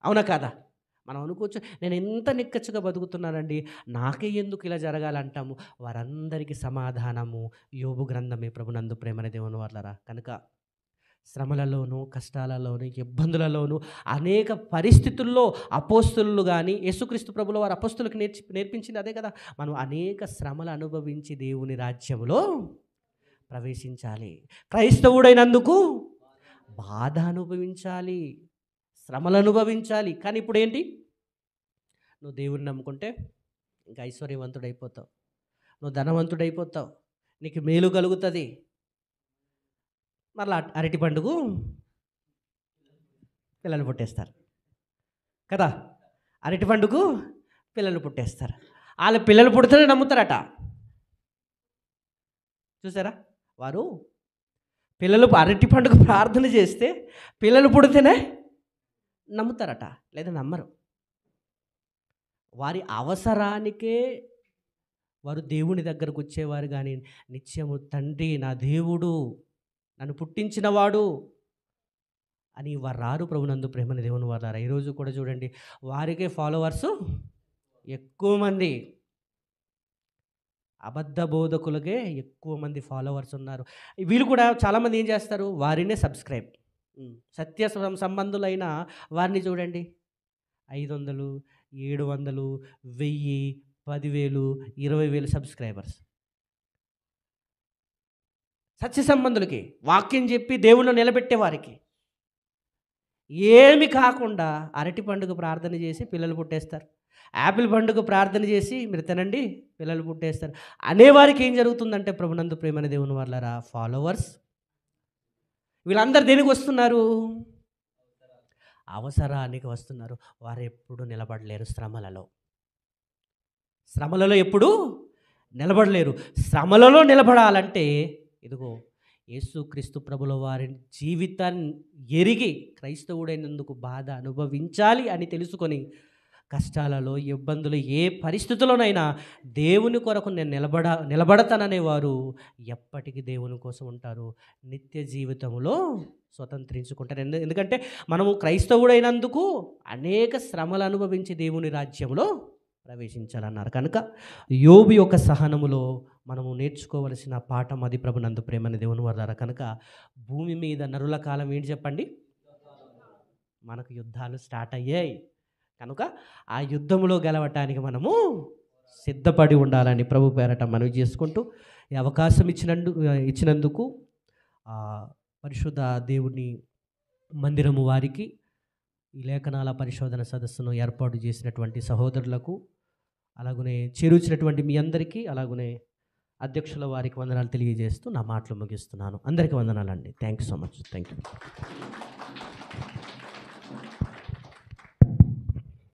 అవునా కాదా? మనం అనుకోవచ్చు, నేను ఎంత నిక్కచ్చిగా బతుకుతున్నానండి, నాకే ఎందుకు ఇలా జరగాలంటాము. వారందరికీ సమాధానము యోబు గ్రంథమే ప్రభునందు ప్రేమని దేవుని వాళ్ళరా. కనుక శ్రమలలోనూ, కష్టాలలోనూ, ఇబ్బందులలోనూ, అనేక పరిస్థితుల్లో అపోస్తులు కానీ యేసుక్రీస్తు ప్రభుల వారు అపోస్తులకు నేర్పించింది అదే కదా. మనం అనేక శ్రమలు అనుభవించి దేవుని రాజ్యంలో ప్రవేశించాలి. క్రైస్తవుడైనందుకు బాధ అనుభవించాలి, శ్రమలు అనుభవించాలి. కానీ ఇప్పుడు ఏంటి? నువ్వు దేవుని నమ్ముకుంటే ఇంకా ఐశ్వర్యవంతుడైపోతావు, నువ్వు ధనవంతుడైపోతావు, నీకు మేలు కలుగుతుంది. మరలా అరటి పండుగ పిల్లలు పుట్టేస్తారు కదా. అరటి పండుగ పిల్లలు పుట్టేస్తారు. వాళ్ళ పిల్లలు పుడితేనే నమ్ముతారట. చూసారా? వారు అరటి పండుగ ప్రార్థన చేస్తే పిల్లలు పుడితేనే నమ్ముతారట, లేదా నమ్మరు. వారి అవసరానికే వారు దేవుని దగ్గరకు వచ్చేవారు. కానీ నిత్యము తండ్రి నా దేవుడు, నన్ను పుట్టించినవాడు అని వారు రారు ప్రభునందు ప్రేమని దేవుని వారు. ఈరోజు కూడా చూడండి, వారికే ఫాలోవర్స్ ఎక్కువ మంది, అబద్ధ బోధకులకే ఎక్కువ మంది ఫాలోవర్స్ ఉన్నారు. వీళ్ళు కూడా చాలామంది ఏం చేస్తారు? వారినే సబ్స్క్రైబ్. సత్య సంబంధులైన వారిని చూడండి, 500, 700, 1000, 10,000, 20,000 సబ్స్క్రైబర్స్. సత్య సంబంధులకి, వాక్యం చెప్పి దేవుళ్ళు నిలబెట్టే వారికి ఏమి కాకుండా అరటి పండుగ ప్రార్థన చేసి పిల్లలు పుట్టేస్తారు, యాపిల్ పండుగ ప్రార్థన చేసి మీరు తినండి పిల్లలు పుట్టేస్తారు అనేవారికి ఏం జరుగుతుందంటే ప్రభునందు ప్రేమని దేవుని వాళ్ళరా, ఫాలోవర్స్ వీళ్ళందరూ దేనికి వస్తున్నారు? అవసరానికి వస్తున్నారు. వారు ఎప్పుడు నిలబడలేరు శ్రమలలో ఎప్పుడు నిలబడలేరు. శ్రమలలో నిలబడాలంటే ఇదిగో యేసుక్రీస్తు ప్రభుల వారి జీవితాన్ని ఎరిగి క్రైస్తవుడైనందుకు బాధ అనుభవించాలి అని తెలుసుకొని కష్టాలలో, ఇబ్బందులు, ఏ పరిస్థితుల్లోనైనా దేవుని కొరకు నేను నిలబడతాననేవారు ఎప్పటికీ దేవుని కోసం ఉంటారు, నిత్య జీవితంలో స్వతంత్రించుకుంటారు. ఎందుకంటే మనము క్రైస్తవుడైనందుకు అనేక శ్రమలు అనుభవించి దేవుని రాజ్యంలో ప్రవేశించాలన్నారు. కనుక యోబు యొక్క సహనములో మనము నేర్చుకోవలసిన పాఠం అది ప్రభునందు ప్రేమని దేవుని వారు. కనుక భూమి మీద నరుల కాలం ఏంటి చెప్పండి? మనకు యుద్ధాలు స్టార్ట్ అయ్యాయి. కనుక ఆ యుద్ధంలో గెలవటానికి మనము సిద్ధపడి ఉండాలని ప్రభు పేరట మనవి చేసుకుంటూ ఈ అవకాశం ఇచ్చినందుకు పరిశుద్ధ దేవుని మందిరము వారికి, ఈ లేఖనాల పరిశోధన సదస్సును ఏర్పాటు చేసినటువంటి సహోదరులకు, అలాగనే చేరుచినటువంటి మీ అందరికీ, అలాగనే అధ్యక్షుల వారికి వందనాలు తెలియజేస్తూ నా మాటలు ముగిస్తున్నాను. అందరికీ వందనాలండి. Thank you so much. Thank you.